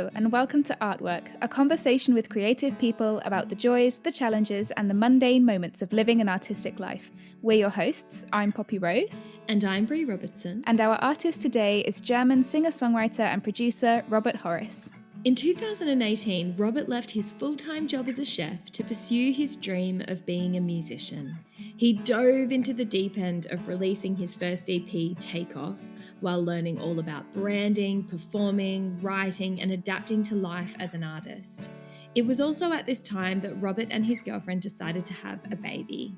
Hello, and welcome to Artwork, a conversation with creative people about the joys, the challenges, and the mundane moments of living an artistic life. We're your hosts. I'm Poppy Rose. And I'm Brie Robertson. And our artist today is German singer-songwriter and producer Robert Horace. In 2018, Robert left his full-time job as a chef to pursue his dream of being a musician. He dove into the deep end of releasing his first EP, Take Off, while learning all about branding, performing, writing, and adapting to life as an artist. It was also at this time that Robert and his girlfriend decided to have a baby.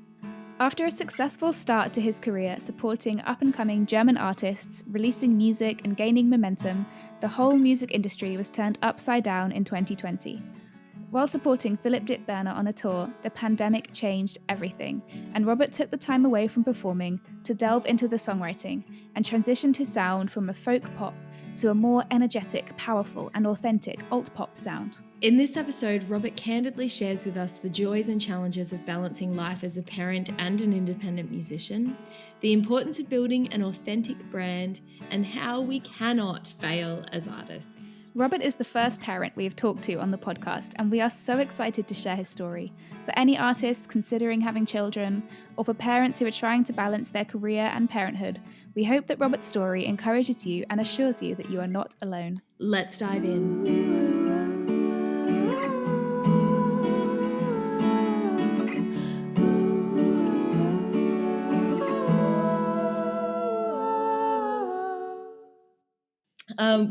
After a successful start to his career supporting up-and-coming German artists, releasing music and gaining momentum, the whole music industry was turned upside down in 2020. While supporting Philipp Dittberner on a tour, the pandemic changed everything, and Robert took the time away from performing to delve into the songwriting and transitioned his sound from a folk pop to a more energetic, powerful, and authentic alt-pop sound. In this episode, Robert candidly shares with us the joys and challenges of balancing life as a parent and an independent musician, the importance of building an authentic brand, and how we cannot fail as artists. Robert is the first parent we have talked to on the podcast, and we are so excited to share his story. For any artists considering having children, or for parents who are trying to balance their career and parenthood, we hope that Robert's story encourages you and assures you that you are not alone. Let's dive in.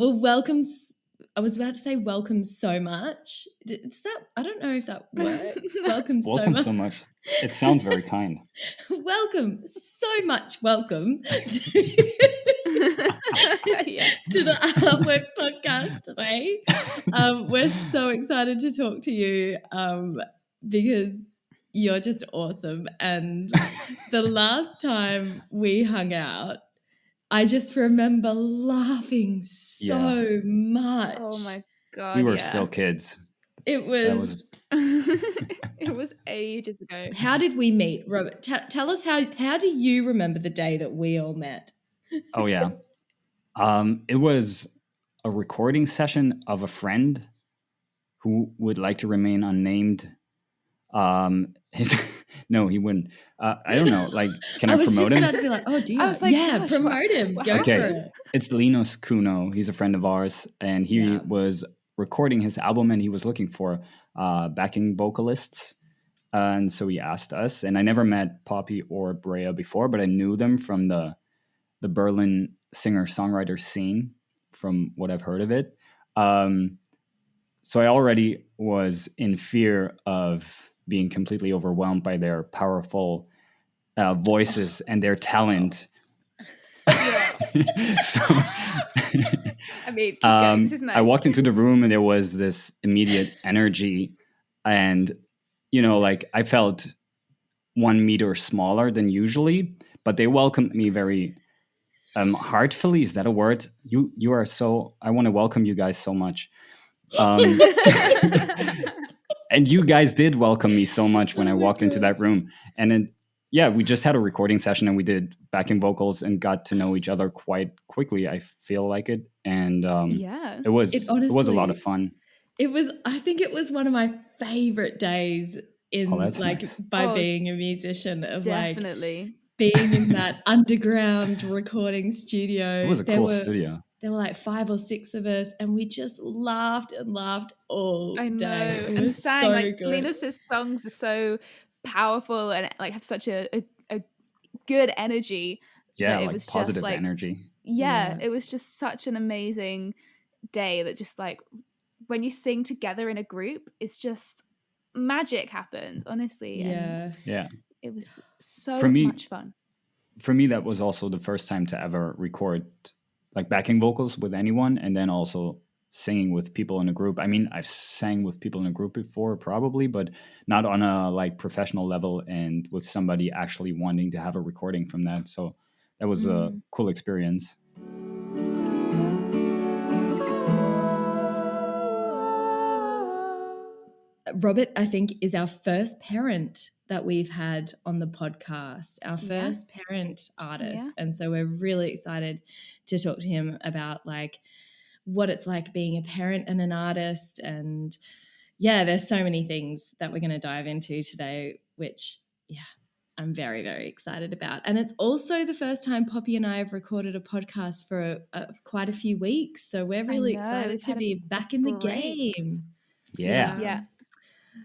Welcome. I was about to say welcome so much. Is that? I don't know if that works. Welcome so much. It sounds very kind. Welcome so much. Welcome to the Artwork podcast today. We're so excited to talk to you because you're just awesome. And the last time we hung out, I just remember laughing so much. Oh my God. We were still kids. It was it was ages ago. How did we meet, Robert? Tell us how do you remember the day that we all met? Oh yeah. It was a recording session of a friend who would like to remain unnamed. No, he wouldn't. I don't know. Like, can I promote him? I was just about to be like, oh, do you? I was like, yeah, promote him. Go for it. It's Linus Kuno. He's a friend of ours, and he was recording his album, and he was looking for backing vocalists. And so he asked us, and I never met Poppy or Brea before, but I knew them from the Berlin singer-songwriter scene, from what I've heard of it. So I already was in fear of being completely overwhelmed by their powerful voices and their talent. So I mean, keep going. This is nice. I walked into the room and there was this immediate energy, and like I felt 1 meter smaller than usually, but they welcomed me very heartfully. Is that a word? You are so. I want to welcome you guys so much. And you guys did welcome me so much when I walked into that room. And then, we just had a recording session and we did backing vocals and got to know each other quite quickly. I feel like it. And it was a lot of fun. I think it was one of my favorite days in nice. By being a musician of definitely. Being in that underground recording studio. It was a cool studio. There were like 5 or 6 of us, and we just laughed and laughed all day. It and was sang, so like, good. Linus's songs are so powerful and like have such a good energy. Yeah, it like was positive just, energy. Yeah, it was just such an amazing day that just like when you sing together in a group, it's just magic happens, honestly. Yeah. It was so much fun. For me, that was also the first time to ever record like backing vocals with anyone, and then also singing with people in a group. I mean, I've sang with people in a group before, probably, but not on a like professional level and with somebody actually wanting to have a recording from that. So that was a cool experience. Robert, I think, is our first parent that we've had on the podcast, our first parent artist. And so we're really excited to talk to him about like what it's like being a parent and an artist. And yeah, there's so many things that we're going to dive into today, which, yeah, I'm very, very excited about. And it's also the first time Poppy and I have recorded a podcast for quite a few weeks. So we're really excited we've to had a be back in the break. game. Yeah. Yeah.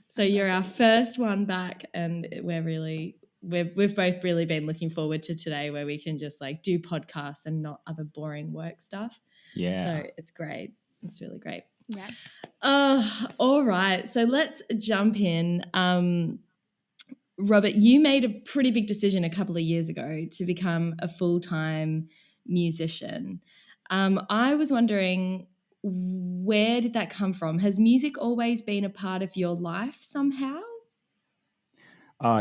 So you're our first one back, and we've both really been looking forward to today, where we can just like do podcasts and not other boring work stuff. Yeah. So it's great. It's really great. Yeah. All right. So let's jump in. Robert, you made a pretty big decision a couple of years ago to become a full-time musician. I was wondering, where did that come from? Has music always been a part of your life somehow?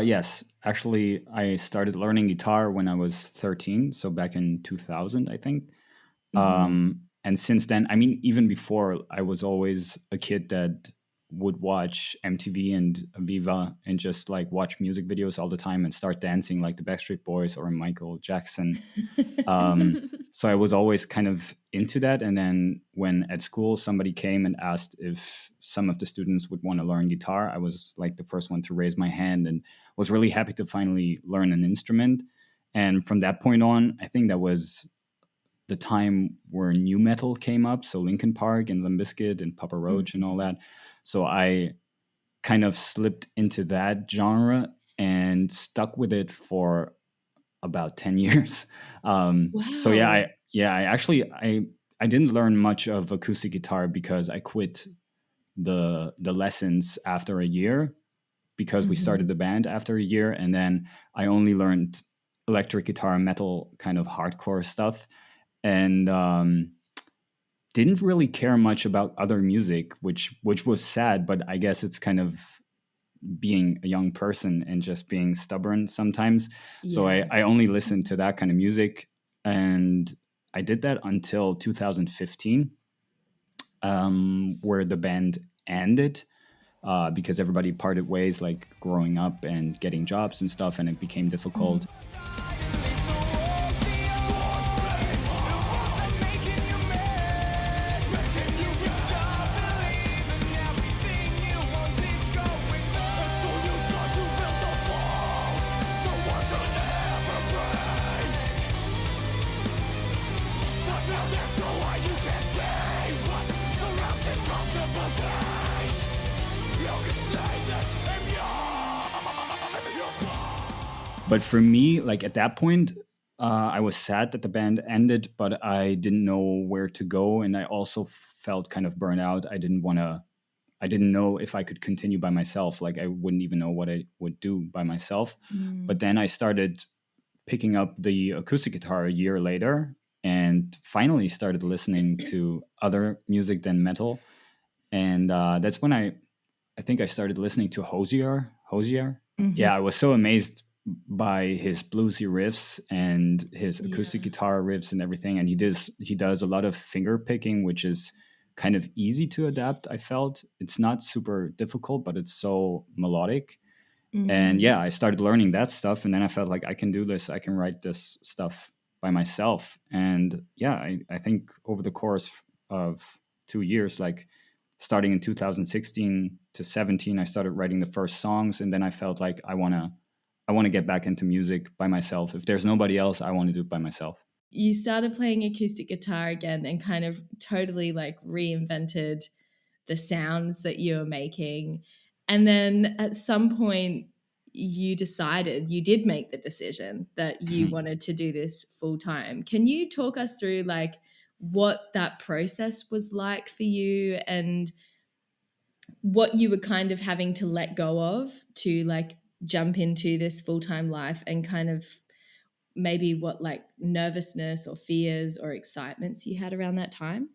Yes, actually, I started learning guitar when I was 13, so back in 2000, I think. And since then, I mean, even before, I was always a kid that would watch MTV and Viva and just like watch music videos all the time and start dancing like the Backstreet Boys or Michael Jackson. So I was always kind of into that. And then when at school somebody came and asked if some of the students would want to learn guitar, I was like the first one to raise my hand and was really happy to finally learn an instrument. And from that point on, I think that was the time where new metal came up. So Linkin Park and Limp Bizkit and Papa Roach and all that. So I kind of slipped into that genre and stuck with it for about 10 years. So Wow. I didn't learn much of acoustic guitar because I quit the lessons after a year because we started the band after a year, and then I only learned electric guitar, metal, kind of hardcore stuff, and didn't really care much about other music, which was sad. But I guess it's kind of being a young person and just being stubborn sometimes. So Yeah. I only listened to that kind of music, and I did that until 2015, where the band ended. Because everybody parted ways, like growing up and getting jobs and stuff, and it became difficult. But for me, like at that point, I was sad that the band ended, but I didn't know where to go, and I also felt kind of burnt out. I didn't know if I could continue by myself. Like I wouldn't even know what I would do by myself. But then I started picking up the acoustic guitar a year later, and finally started listening to other music than metal. And that's when I think I started listening to Hosier. Hosier. Yeah, I was so amazed by his bluesy riffs and his acoustic guitar riffs and everything. And he does a lot of finger picking, which is kind of easy to adapt. I felt it's not super difficult, but it's so melodic. And yeah, I started learning that stuff, and then I felt like I can do this. I can write this stuff by myself. And yeah, I think over the course of 2 years, like starting in 2016 to 17, I started writing the first songs, and then I felt like I want to get back into music by myself. If there's nobody else, I want to do it by myself. You started playing acoustic guitar again and kind of totally like reinvented the sounds that you were making. And then at some point, you did make the decision that you wanted to do this full time. Can you talk us through like what that process was like for you and what you were kind of having to let go of to like jump into this full-time life, and kind of maybe what like nervousness or fears or excitements you had around that time?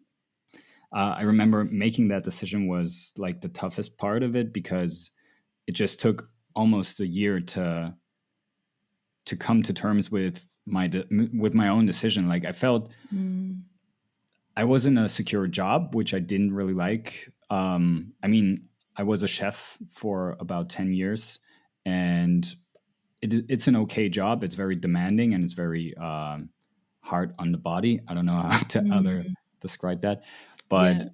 I remember making that decision was like the toughest part of it, because it just took almost a year to come to terms with with my own decision. Like I felt I was in a secure job, which I didn't really like. I mean, I was a chef for about 10 years, and it's an okay job. It's very demanding and it's very hard on the body. I don't know how to other describe that. but Yeah.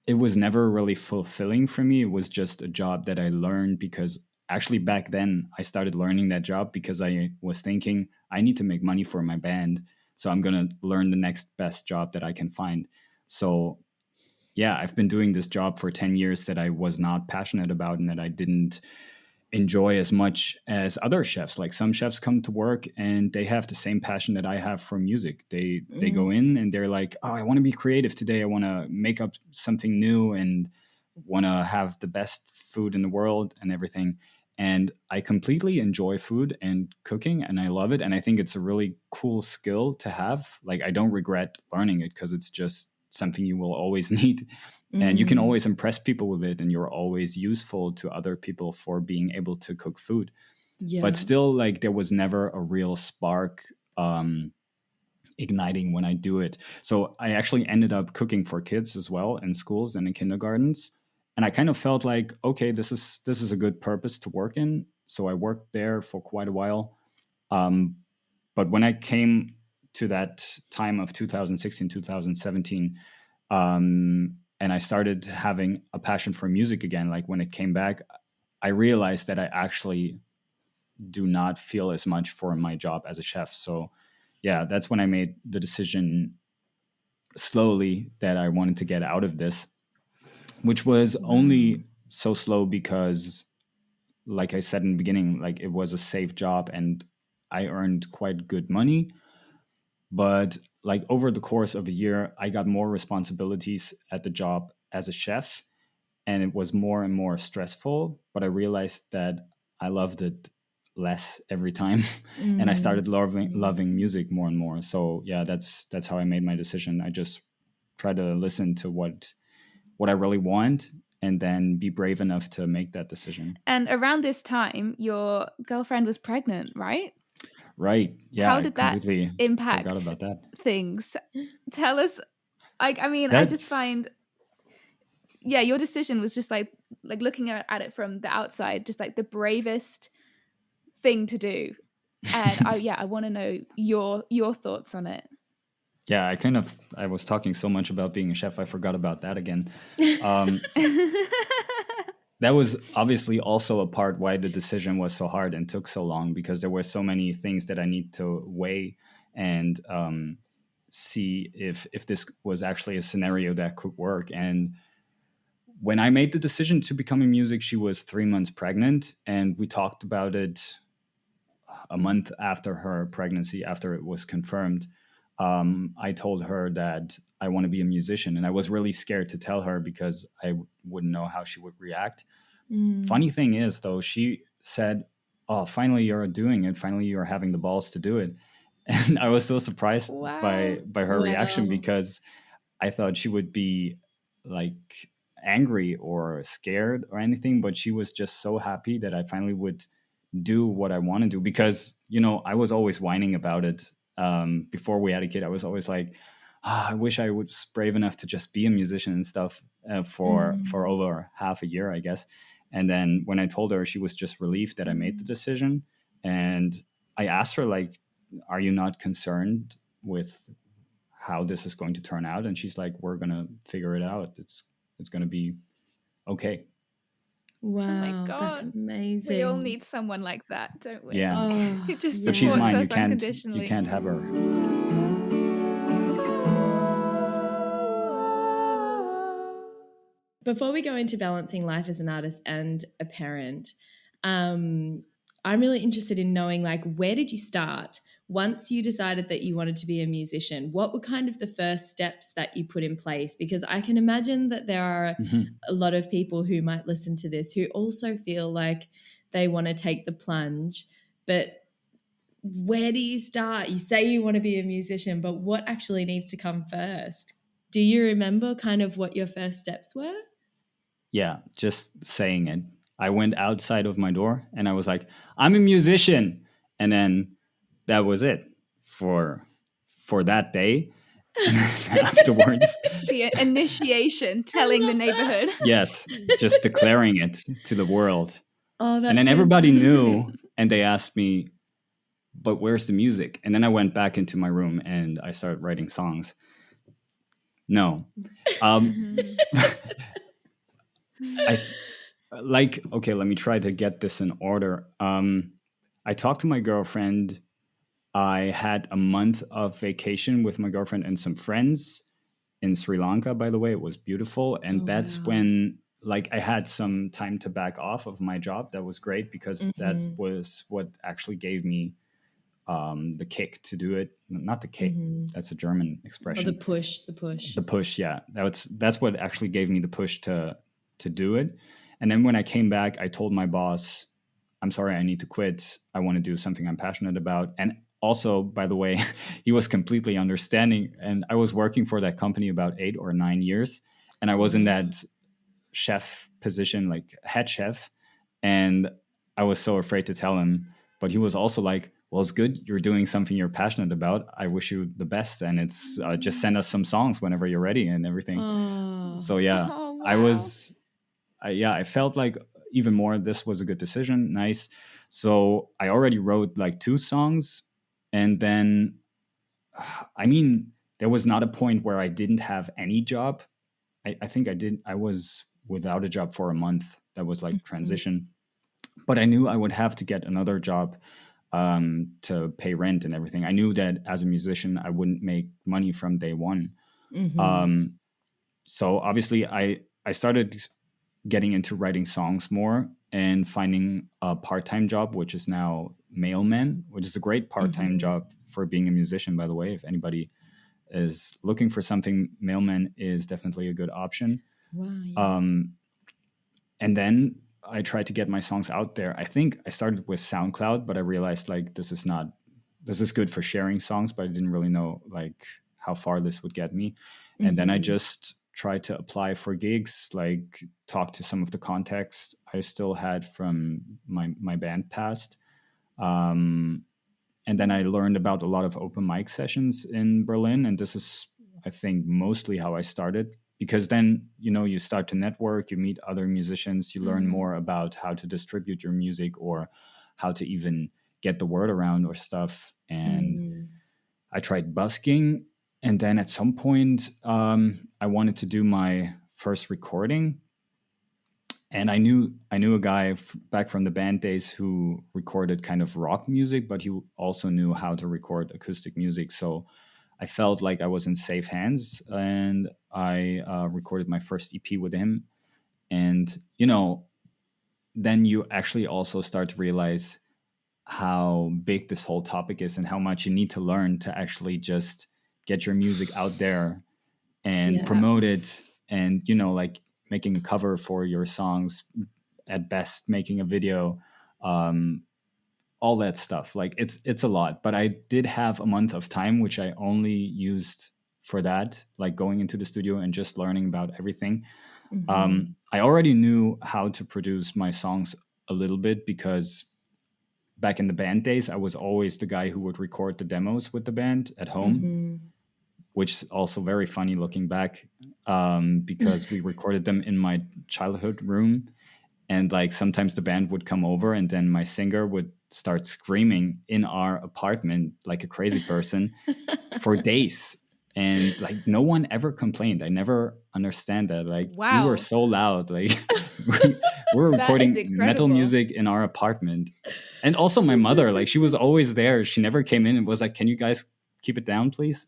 it was never really fulfilling for me. It was just a job that I learned because actually back then I started learning that job because I was thinking I need to make money for my band. So I'm going to learn the next best job that I can find. So yeah, I've been doing this job for 10 years that I was not passionate about and that I didn't enjoy as much as other chefs. Like some chefs come to work and they have the same passion that I have for music. They go in and they're like, "Oh, I want to be creative today. I want to make up something new and want to have the best food in the world and everything." And I completely enjoy food and cooking and I love it and I think it's a really cool skill to have. Like I don't regret learning it because it's just something you will always need and you can Mm. always impress people with it and you're always useful to other people for being able to cook food, but Yeah. still like there was never a real spark um igniting when I do it. So I actually ended up cooking for kids as well in schools and in kindergartens, and I kind of felt like, okay, this is a good purpose to work in, so I worked there for quite a while. But when I came to that time of 2016 2017, and I started having a passion for music again, like when it came back, I realized that I actually do not feel as much for my job as a chef. So, yeah, that's when I made the decision slowly that I wanted to get out of this, which was Wow. only so slow because, like I said in the beginning, like it was a safe job and I earned quite good money. But like over the course of a year, I got more responsibilities at the job as a chef and it was more and more stressful, but I realized that I loved it less every time and I started loving Mm. music more and more. So yeah, that's how I made my decision. I just try to listen to what I really want and then be brave enough to make that decision. And around this time, your girlfriend was pregnant, right? Right. Yeah, How I did that completely forgot impact about that. things? Tell us. I mean, I just That's find, yeah, your decision was just like looking at it from the outside, just like the bravest thing to do. And I want to know your thoughts on it. yeah, I was talking so much about being a chef, I forgot about that again. Um, that was obviously also a part why the decision was so hard and took so long because there were so many things that I need to weigh and see if this was actually a scenario that could work. And when I made the decision to become in music, she was 3 months pregnant, and we talked about it a month after her pregnancy, after it was confirmed. I told her that I want to be a musician, and I was really scared to tell her because I wouldn't know how she would react. Mm. Funny thing is, though, she said, "Oh, finally you're doing it. Finally you're having the balls to do it." And I was so surprised Wow. by her reaction Wow. because I thought she would be like angry or scared or anything, but she was just so happy that I finally would do what I want to do because I was always whining about it. Before we had a kid, I was always like, I wish I was brave enough to just be a musician and stuff for Mm. over half a year, I guess. And then when I told her, she was just relieved that I made the Mm. decision. And I asked her like, "Are you not concerned with how this is going to turn out?" And she's like, "We're gonna figure it out. It's gonna be okay." Oh my Wow, that's god. We all amazing. need someone like that, don't we? Yeah, Who Oh, just but she's supports mine. yeah. us You unconditionally. can't have her. Before we go into balancing life as an artist and a parent, um, I'm really interested in knowing, like, where did you start once you decided that you wanted to be a musician? What were kind of the first steps that you put in place? Because I can imagine that there are Mhm. a lot of people who might listen to this who also feel like they want to take the plunge, but where do you start? You say you want to be a musician, but what actually needs to come first? Do you remember kind of what your first steps were? Yeah, just saying it. I went outside of my door and I was like, "I'm a musician," and then that was it for that day. And then afterwards, The initiation, I telling the love that. neighborhood. yes, just declaring it to the world. Oh, And that's then everybody fantastic. knew, and they asked me, "But where's the music?" And then I went back into my room and I started writing songs. No. Um, Mhm. I like, okay, let me try to get this in order. I talked to my girlfriend. I had a month of vacation with my girlfriend and some friends in Sri Lanka, by the way. It was beautiful. And Oh, that's wow. when like I had some time to back off of my job. That was great because that Mm-hmm. was what actually gave me the kick to do it. Not the kick, Mm-hmm. that's a German Or the expression. push, the push. The push, yeah. That's what actually gave me the push to do it. And then when I came back, I told my boss, I'm sorry, I need to quit. I want to do something I'm passionate about. And also, by the way, he was completely understanding. And I was working for that company about 8 or 9 years. And I was in Wow. that chef position, like head chef. And I was so afraid to tell him. But he was also like, well, it's good. You're doing something you're passionate about. I wish you the best. And it's just send us some songs whenever you're ready and everything. Oh. So, yeah, Oh, I wow. was yeah, I felt like even more this was a good decision. Nice. So I already wrote like two songs, and then I mean, there was not a point where I didn't have any job. I think I did. I was without a job for a month. That was like Mm-hmm. transition, but I knew I would have to get another job to pay rent and everything. I knew that as a musician, I wouldn't make money from day one. Mm-hmm. Um, so obviously, I started getting into writing songs more and finding a part-time job, which is now mailman, which is a great part-time Mm-hmm. job for being a musician, by the way. If anybody is looking for something, mailman is definitely a good option. Wow, yeah. um, and then I tried to get my songs out there. I think I started with SoundCloud, but I realized like this is good for sharing songs, but I didn't really know like how far this would get me. And then I Mm-hmm. just tried to apply for gigs, like talk to some of the contacts I still had from my band past. Um, and then I learned about a lot of open mic sessions in Berlin, and this is, I think, mostly how I started. Because then, you know, you start to network, you meet other musicians, you learn Mm. more about how to distribute your music or how to even get the word around or stuff. And Mm-hmm. I tried busking, and then at some point, I wanted to do my first recording, and I knew a guy back from the band days who recorded kind of rock music, but he also knew how to record acoustic music. So I felt like I was in safe hands, and I recorded my first EP with him. And you know, then you actually also start to realize how big this whole topic is and how much you need to learn to actually just get your music out there and Yeah. promote it, and you know, like making a cover for your songs, at best making a video, um, all that stuff. Like it's a lot, but I did have a month of time which I only used for that, like going into the studio and just learning about everything. Mm-hmm. I already knew how to produce my songs a little bit because back in the band days I was always the guy who would record the demos with the band at home, Mm-hmm. which is also very funny looking back, because we recorded them in my childhood room. And like sometimes the band would come over and then my singer would start screaming in our apartment like a crazy person for days. And like no one ever complained. I never understand that. Like we were Wow. so loud. Like we were That is recording metal incredible. music in our apartment. And also my mother, like she was always there. She never came in and was like, "Can you guys keep it down, please?"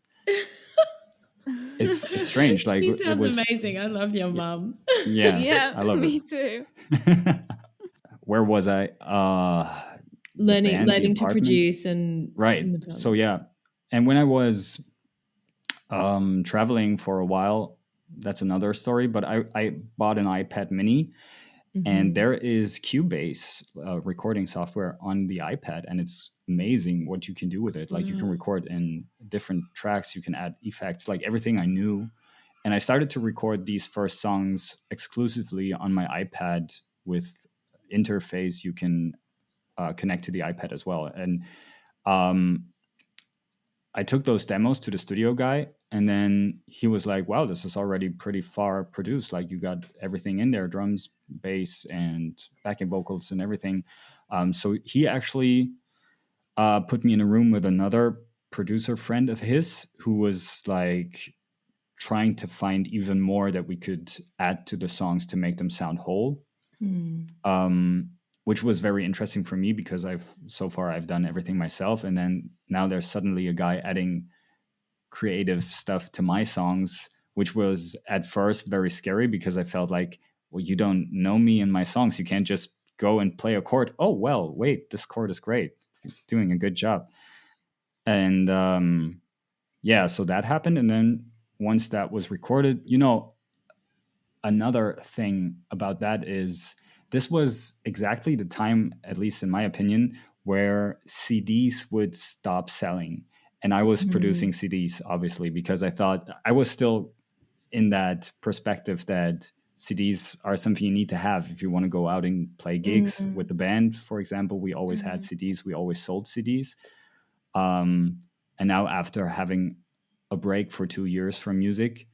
It's strange. Like She it sounds was, amazing. I love your mum. yeah, Yeah, I love me too. it. Where was I? The learning band, the learning to apartment. produce and Right. in the So band. yeah. And when I was traveling for a while, that's another story. But I bought an iPad Mini, and Mm-hmm. there is Cubase recording software on the iPad, and it's amazing what you can do with it. Like you can Wow. record in different tracks, you can add effects, like everything I knew. And I started to record these first songs exclusively on my iPad with interface you can connect to the iPad as well. And um, I took those demos to the studio guy, and then he was like, "Wow, this is already pretty far produced. Like you got everything in there, drums, bass, and backing vocals and everything." So he actually put me in a room with another producer friend of his who was like trying to find even more that we could add to the songs to make them sound whole. Which was very interesting for me because I've done everything myself, and then now there's suddenly a guy adding creative stuff to my songs, which was at first very scary because I felt like, well, you don't know me and my songs. You can't just go and play a chord. Oh, well, wait, this chord is great. You're doing a good job. And yeah, so that happened. And then once that was recorded, another thing about that is this was exactly the time, at least in my opinion, where CDs would stop selling. And I was producing CDs, obviously, because I thought I was still in that perspective that CDs are something you need to have if you want to go out and play gigs with the band. For example, we always had CDs. We always sold CDs. And now after having a break for 2 years from music,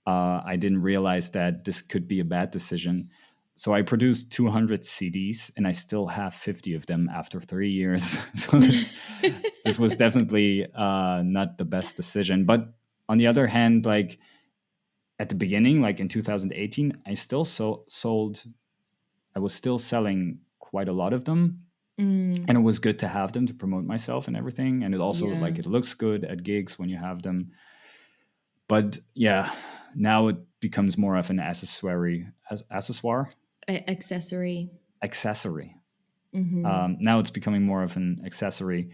I didn't realize that this could be a bad decision. So I produced 200 CDs and I still have 50 of them after 3 years. So this was definitely not the best decision. But on the other hand, like at the beginning, like in 2018, I still I was still selling quite a lot of them. And it was good to have them to promote myself and everything. And it also like it looks good at gigs when you have them. But yeah, now it becomes more of an accessory. Now it's becoming more of an accessory,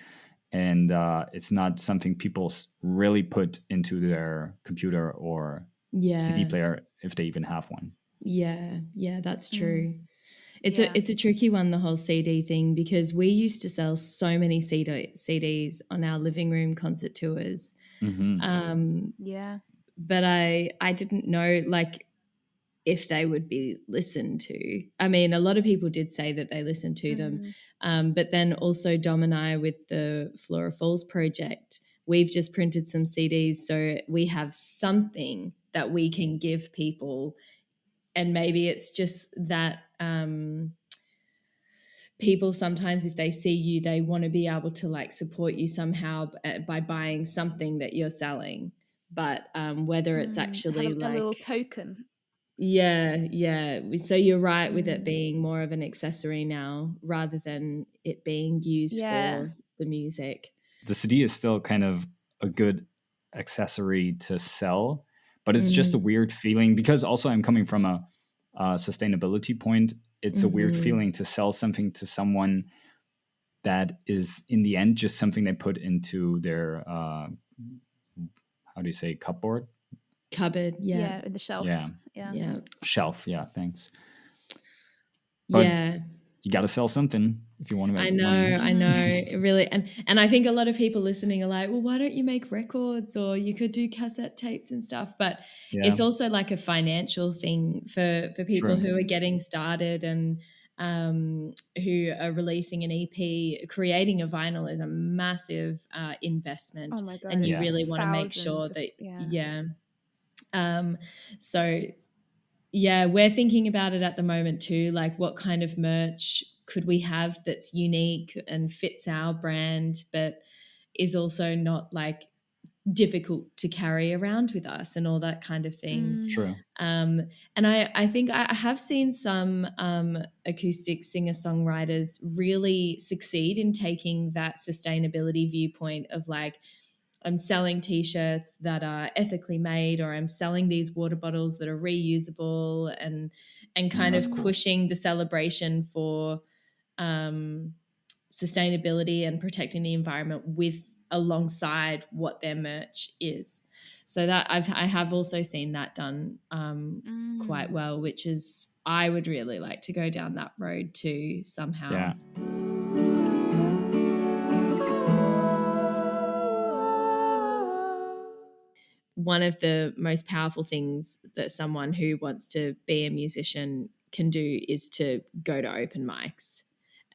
and it's not something people really put into their computer or CD player if they even have one. Yeah, that's true. It's a tricky one, the whole CD thing, because we used to sell so many CDs on our living room concert tours. But I didn't know like if they would be listened to. I mean, a lot of people did say that they listened to them. But then also Dom and I with the Flora Falls project, we've just printed some CDs. So we have something that we can give people. And maybe it's just that people sometimes, if they see you, they want to be able to like support you somehow by buying something that you're selling. But whether it's actually have a little token. Yeah. So you're right with it being more of an accessory now rather than it being used for the music. The CD is still kind of a good accessory to sell, but it's just a weird feeling because also I'm coming from a sustainability point. It's a weird feeling to sell something to someone that is in the end just something they put into their how do you say cupboard? Cupboard, yeah. The shelf. Yeah. Shelf, yeah, thanks. But you got to sell something if you want to make money. I know, really. And I think a lot of people listening are like, well, why don't you make records, or you could do cassette tapes and stuff? But it's also like a financial thing for people who are getting started and who are releasing an EP. Creating a vinyl is a massive investment. Oh my God, and you really want to make sure that, so yeah, we're thinking about it at the moment too, like what kind of merch could we have that's unique and fits our brand, but is also not like difficult to carry around with us and all that kind of thing. True. And I think I have seen some acoustic singer-songwriters really succeed in taking that sustainability viewpoint of like, I'm selling T-shirts that are ethically made, or I'm selling these water bottles that are reusable, and kind of pushing the celebration for sustainability and protecting the environment with alongside what their merch is. So that I have also seen that done quite well, which is I would really like to go down that road too somehow. Yeah. One of the most powerful things that someone who wants to be a musician can do is to go to open mics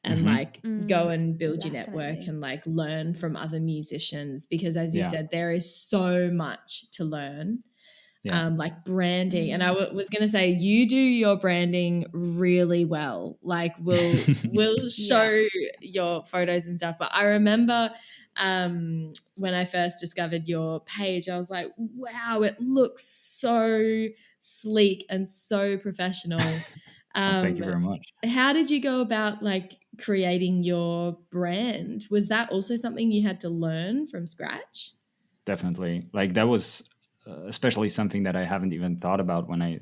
and like go and build your network and like learn from other musicians, because as you said, there is so much to learn. Like branding. And I was going to say, you do your branding really well. Like we'll show your photos and stuff. But I remember when I first discovered your page. I was like, wow, it looks so sleek and so professional. Well, thank you very much. How did you go about like creating your brand? Was that also something you had to learn from scratch? Definitely. Like that was especially something that I haven't even thought about when I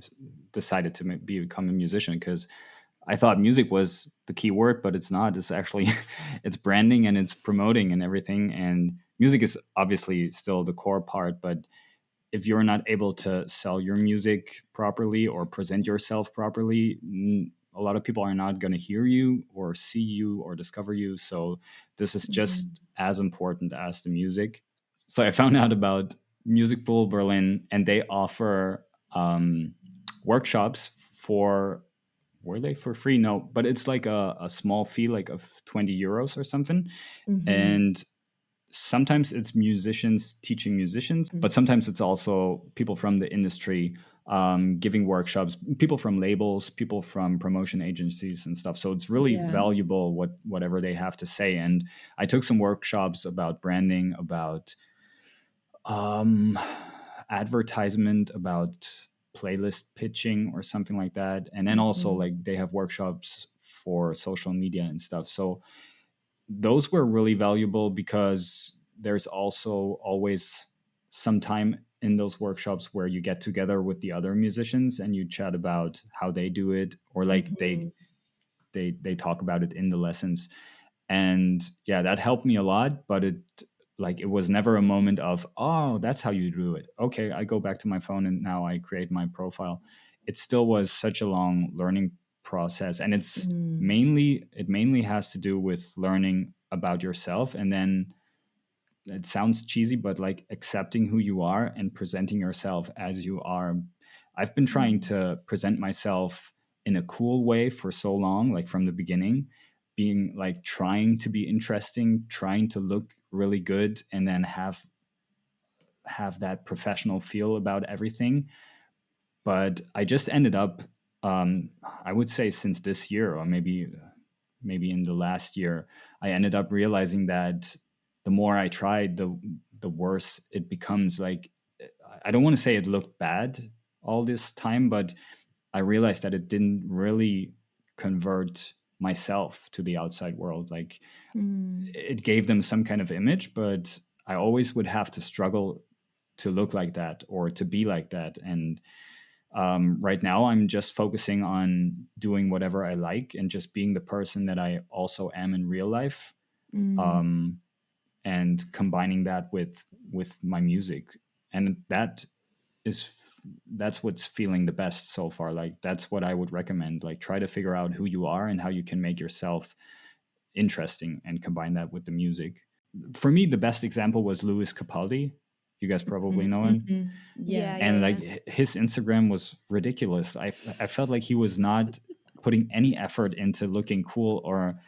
decided to become a musician, because I thought music was the key word, but it's not. It's actually it's branding and it's promoting and everything. And music is obviously still the core part, but if you're not able to sell your music properly or present yourself properly, a lot of people are not going to hear you or see you or discover you. So this is just as important as the music. So I found out about Music Pool Berlin, and they offer workshops for, were they for free? No, but it's like a small fee, like of 20 euros or something. And sometimes it's musicians teaching musicians, but sometimes it's also people from the industry giving workshops, people from labels, people from promotion agencies and stuff. So it's really valuable whatever they have to say. And I took some workshops about branding, about advertisement, about playlist pitching or something like that. And then also like they have workshops for social media and stuff. So those were really valuable because there's also always some time in those workshops where you get together with the other musicians and you chat about how they do it, or like they talk about it in the lessons. And yeah, that helped me a lot, but it was never a moment of, oh, that's how you do it, okay, I go back to my phone and now I create my profile. It still was such a long learning process, and it mainly has to do with learning about yourself, and then it sounds cheesy, but like accepting who you are and presenting yourself as you are. I've been trying to present myself in a cool way for so long, like from the beginning, being like trying to be interesting, trying to look really good, and then have that professional feel about everything. But I just ended up, I would say since this year, or maybe in the last year, I ended up realizing that the more I tried, the worse it becomes. Like, I don't want to say it looked bad all this time, but I realized that it didn't really convert myself to the outside world. Like, it gave them some kind of image, but I always would have to struggle to look like that or to be like that. And right now, I'm just focusing on doing whatever I like and just being the person that I also am in real life, and combining that with my music. And that's what's feeling the best so far. Like, that's what I would recommend. Like, try to figure out who you are and how you can make yourself interesting and combine that with the music. For me, the best example was Louis Capaldi. You guys probably know him. And like his Instagram was ridiculous. I felt like he was not putting any effort into looking cool or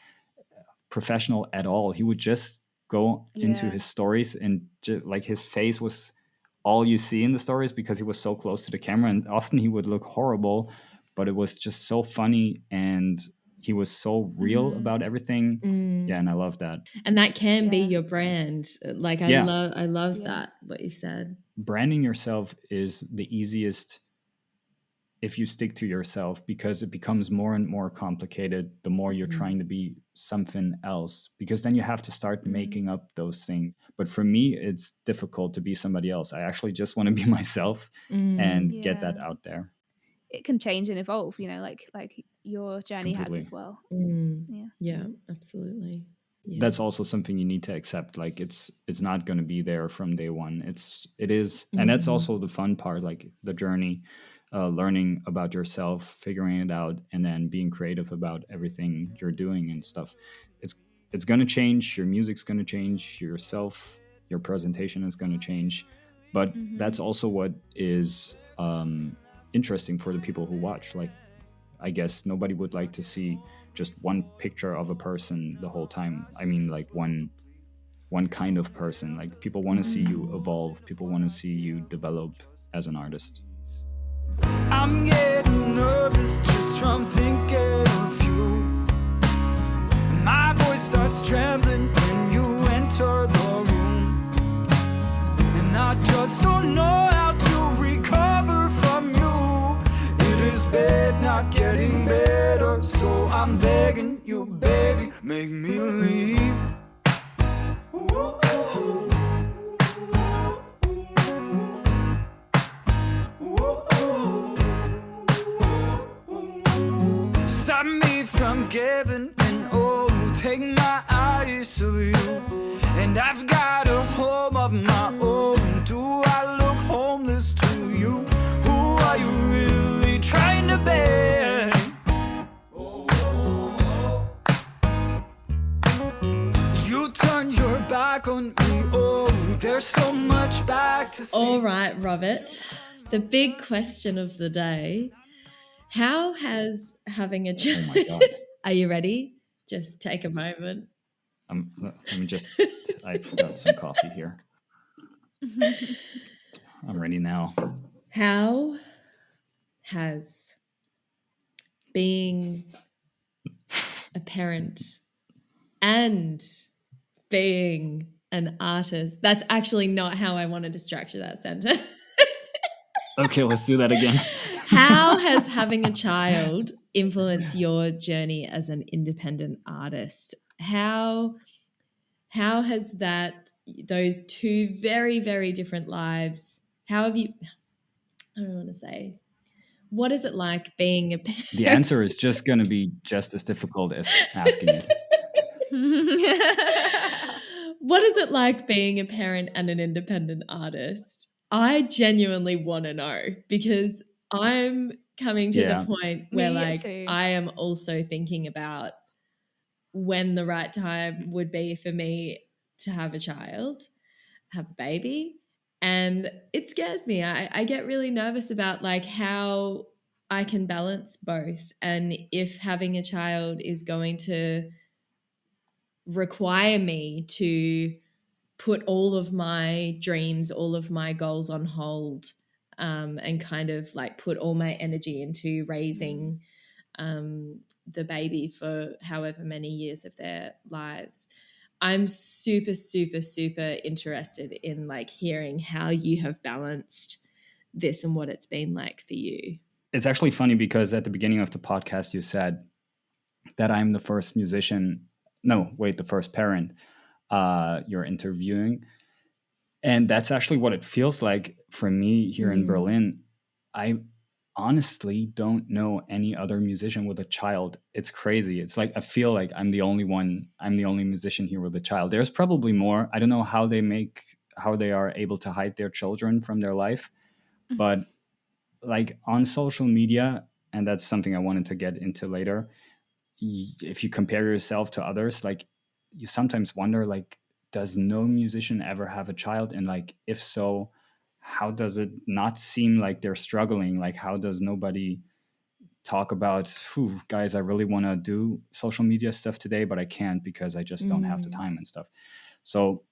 professional at all. He would just go into his stories, and like his face was all you see in the stories because he was so close to the camera, and often he would look horrible, but it was just so funny, and he was so real about everything. Yeah, and I love that. And that can be your brand. Like I love that, what you've said. Branding yourself is the easiest if you stick to yourself, because it becomes more and more complicated the more you're trying to be something else, because then you have to start making up those things. But for me, it's difficult to be somebody else. I actually just want to be myself and get that out there. It can change and evolve, like your journey Completely. has as well. Yeah, absolutely. Yeah. That's also something you need to accept. Like, it's not going to be there from day one. It is, and that's also the fun part, like the journey, learning about yourself, figuring it out, and then being creative about everything you're doing and stuff. It's going to change. Your music's going to change. Yourself, your presentation is going to change. But that's also what is interesting for the people who watch. Like, I guess nobody would like to see just one picture of a person the whole time. I mean, like one kind of person. Like, people want to see you evolve. People want to see you develop as an artist. I'm getting nervous just from thinking of you. My voice starts trembling when you enter the room. not getting better. So I'm begging you, baby, make me leave. Stop me from giving in, oh, take my eyes to you. And I've got a home of my own. Do I look homeless to you? Who are you really trying to beg? You turn your back on me, oh, there's so much back to say. All right, Robert, the big question of the day. How has having a child... Oh my God. Are you ready? Just take a moment. Let me just, I forgot some coffee here. I'm ready now. How has being a parent and being an artist... That's actually not how I wanted to structure that sentence. Okay, let's do that again. How has having a child influenced your journey as an independent artist? How has that, those two very, very different lives, how have you... I don't want to say. What is it like being a parent? The answer is just going to be just as difficult as asking it. What is it like being a parent and an independent artist? I genuinely want to know, because I'm coming to the point where like too. I am also thinking about when the right time would be for me to have a child, have a baby. And it scares me. I get really nervous about like how I can balance both, and if having a child is going to require me to put all of my dreams, all of my goals on hold, and kind of like put all my energy into raising the baby for however many years of their lives. I'm super, super, super interested in like hearing how you have balanced this and what it's been like for you. It's actually funny because at the beginning of the podcast, you said that I'm the first musician. No, wait, the first parent you're interviewing. And that's actually what it feels like for me here in Berlin. I honestly don't know any other musician with a child. It's crazy. It's like I feel like I'm the only musician here with a child. There's probably more. I don't know how they are able to hide their children from their life. But like on social media, and that's something I wanted to get into later, if you compare yourself to others, like you sometimes wonder, like, does no musician ever have a child? And like, if so, how does it not seem like they're struggling? Like, how does nobody talk about, guys, I really want to do social media stuff today, but I can't because I just don't have the time and stuff. So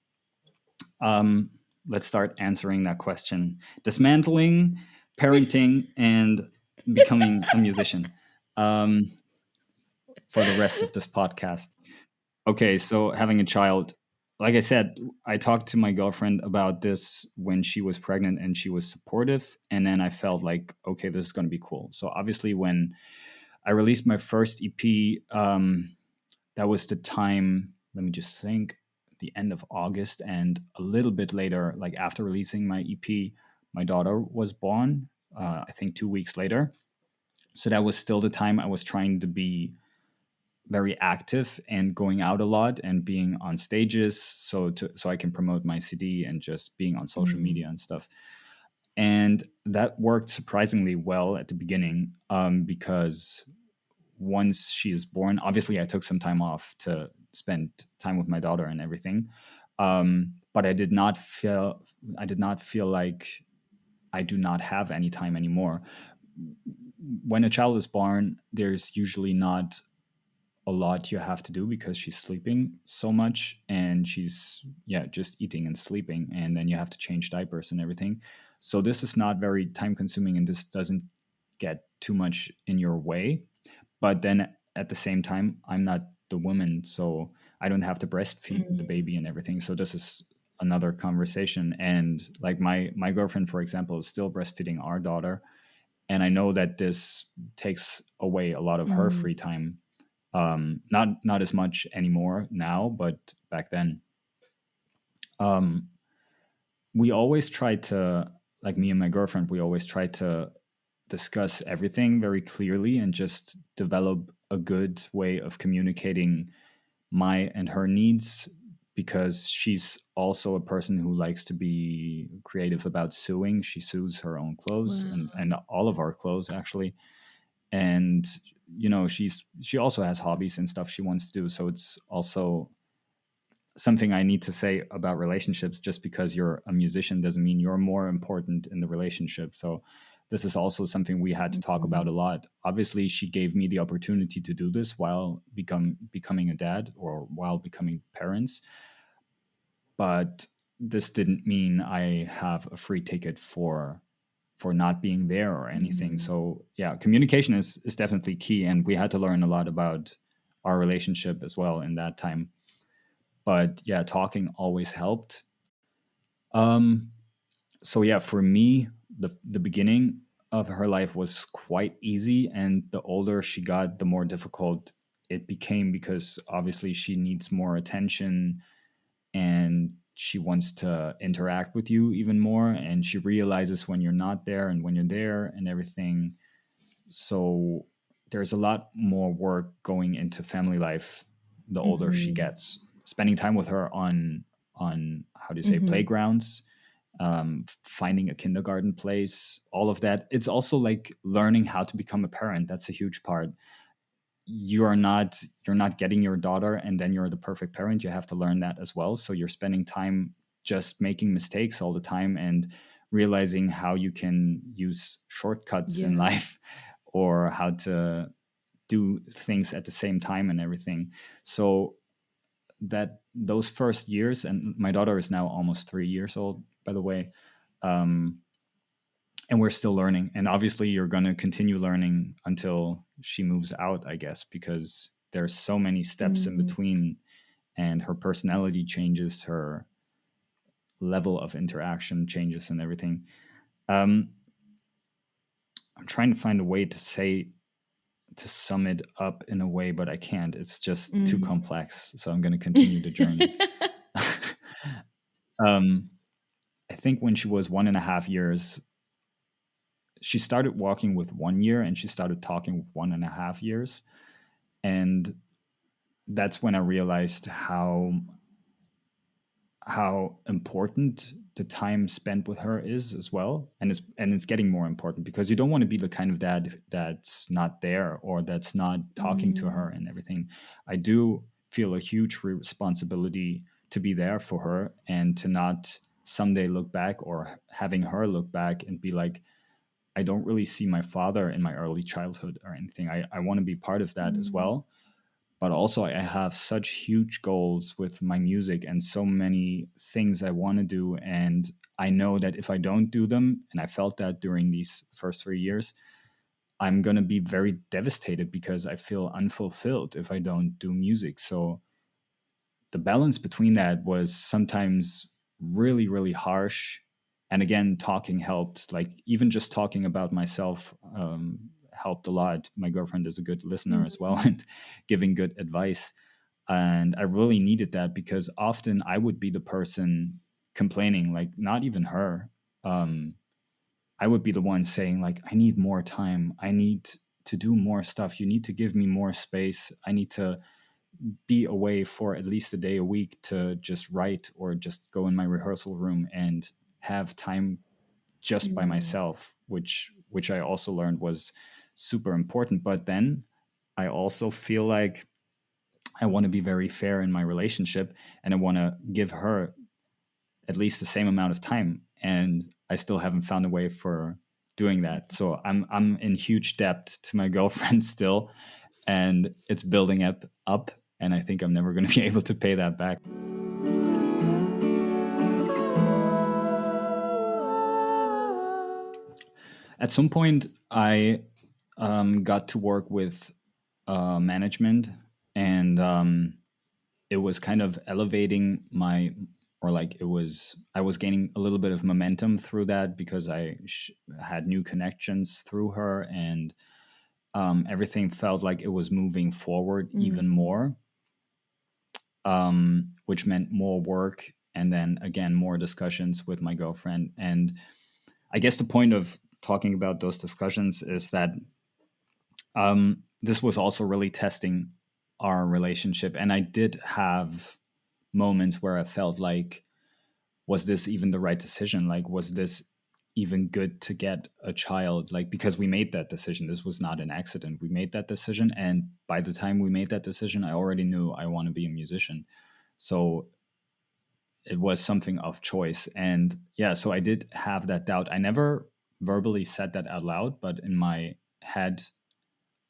let's start answering that question. Dismantling, parenting, and becoming a musician for the rest of this podcast. Okay, so having a child, like I said, I talked to my girlfriend about this when she was pregnant and she was supportive. And then I felt like, okay, this is going to be cool. So obviously when I released my first EP, that was the time, let me just think, the end of August. And a little bit later, like after releasing my EP, my daughter was born, I think 2 weeks later. So that was still the time I was trying to be very active and going out a lot and being on stages so I can promote my CD and just being on social media and stuff. And that worked surprisingly well at the beginning, because once she is born, obviously I took some time off to spend time with my daughter and everything. But I did not feel like I do not have any time anymore. When a child is born, there's usually not a lot you have to do because she's sleeping so much and she's just eating and sleeping, and then you have to change diapers and everything. So this is not very time consuming and this doesn't get too much in your way. But then at the same time, I'm not the woman, so I don't have to breastfeed the baby and everything. So this is another conversation. And like my girlfriend, for example, is still breastfeeding our daughter. and I know that this takes away a lot of her free time. Not as much anymore now, but back then, um, we always tried to, like me and my girlfriend, we always tried to discuss everything very clearly and just develop a good way of communicating my and her needs, because she's also a person who likes to be creative about sewing. She sews her own clothes, Wow. and all of our clothes actually. And she also has hobbies and stuff she wants to do. So it's also something I need to say about relationships. Just because you're a musician doesn't mean you're more important in the relationship. So this is also something we had to talk about a lot. Obviously, she gave me the opportunity to do this while becoming a dad, or while becoming parents. But this didn't mean I have a free ticket for not being there or anything. So yeah, communication is definitely key, and we had to learn a lot about our relationship as well in that time. But yeah, talking always helped. Um, so yeah, for me, the beginning of her life was quite easy, and the older she got, the more difficult it became, because obviously she needs more attention, and she wants to interact with you even more, and she realizes when you're not there and when you're there and everything. So there's a lot more work going into family life the older she gets. Spending time with her on how do you say, playgrounds, finding a kindergarten place, all of that. It's also like learning how to become a parent. That's a huge part. You're not getting your daughter and then you're the perfect parent. You have to learn that as well. So you're spending time just making mistakes all the time, and realizing how you can use shortcuts in Yeah. life, or how to do things at the same time and everything. So that those first years, and my daughter is now almost 3 years old, by the way, um, and we're still learning. And obviously, you're going to continue learning until she moves out, I guess, because there's so many steps in between, and her personality changes, her level of interaction changes, and everything. Um, I'm trying to find a way to sum it up in a way, but I can't. It's just too complex. So I'm going to continue the journey. um, I think when she was 1.5 years, she started walking with 1 year, and she started talking with 1.5 years. And that's when I realized how important the time spent with her is as well. And it's getting more important, because you don't want to be the kind of dad that's not there, or that's not talking to her and everything. I do feel a huge responsibility to be there for her, and to not someday look back, or having her look back and be like, I don't really see my father in my early childhood or anything. I want to be part of that as well. But also, I have such huge goals with my music, and so many things I want to do. And I know that if I don't do them, and I felt that during these first 3 years, I'm going to be very devastated, because I feel unfulfilled if I don't do music. So the balance between that was sometimes really, really harsh. And again, talking helped. Like, even just talking about myself helped a lot. My girlfriend is a good listener as well, and giving good advice. And I really needed that, because often I would be the person complaining, like, not even her. I would be the one saying, like, I need more time. I need to do more stuff. You need to give me more space. I need to be away for at least a day a week to just write, or just go in my rehearsal room and have time just by myself, which I also learned was super important. But then I also feel like I want to be very fair in my relationship, and I want to give her at least the same amount of time, and I still haven't found a way for doing that. So I'm in huge debt to my girlfriend still, and it's building up, and I think I'm never going to be able to pay that back. At some point, I got to work with management, and it was kind of elevating or like I was gaining a little bit of momentum through that because had new connections through her, and everything felt like it was moving forward even more, which meant more work, and then again more discussions with my girlfriend. And I guess the point of talking about those discussions is that this was also really testing our relationship, and I did have moments where I felt like, was this even the right decision? Like, was this even good to get a child? Like, because we made that decision. This was not an accident. We made that decision. And by the time we made that decision, I already knew I want to be a musician. So it was something of choice. And yeah, so I did have that doubt. I never verbally said that out loud, but in my head,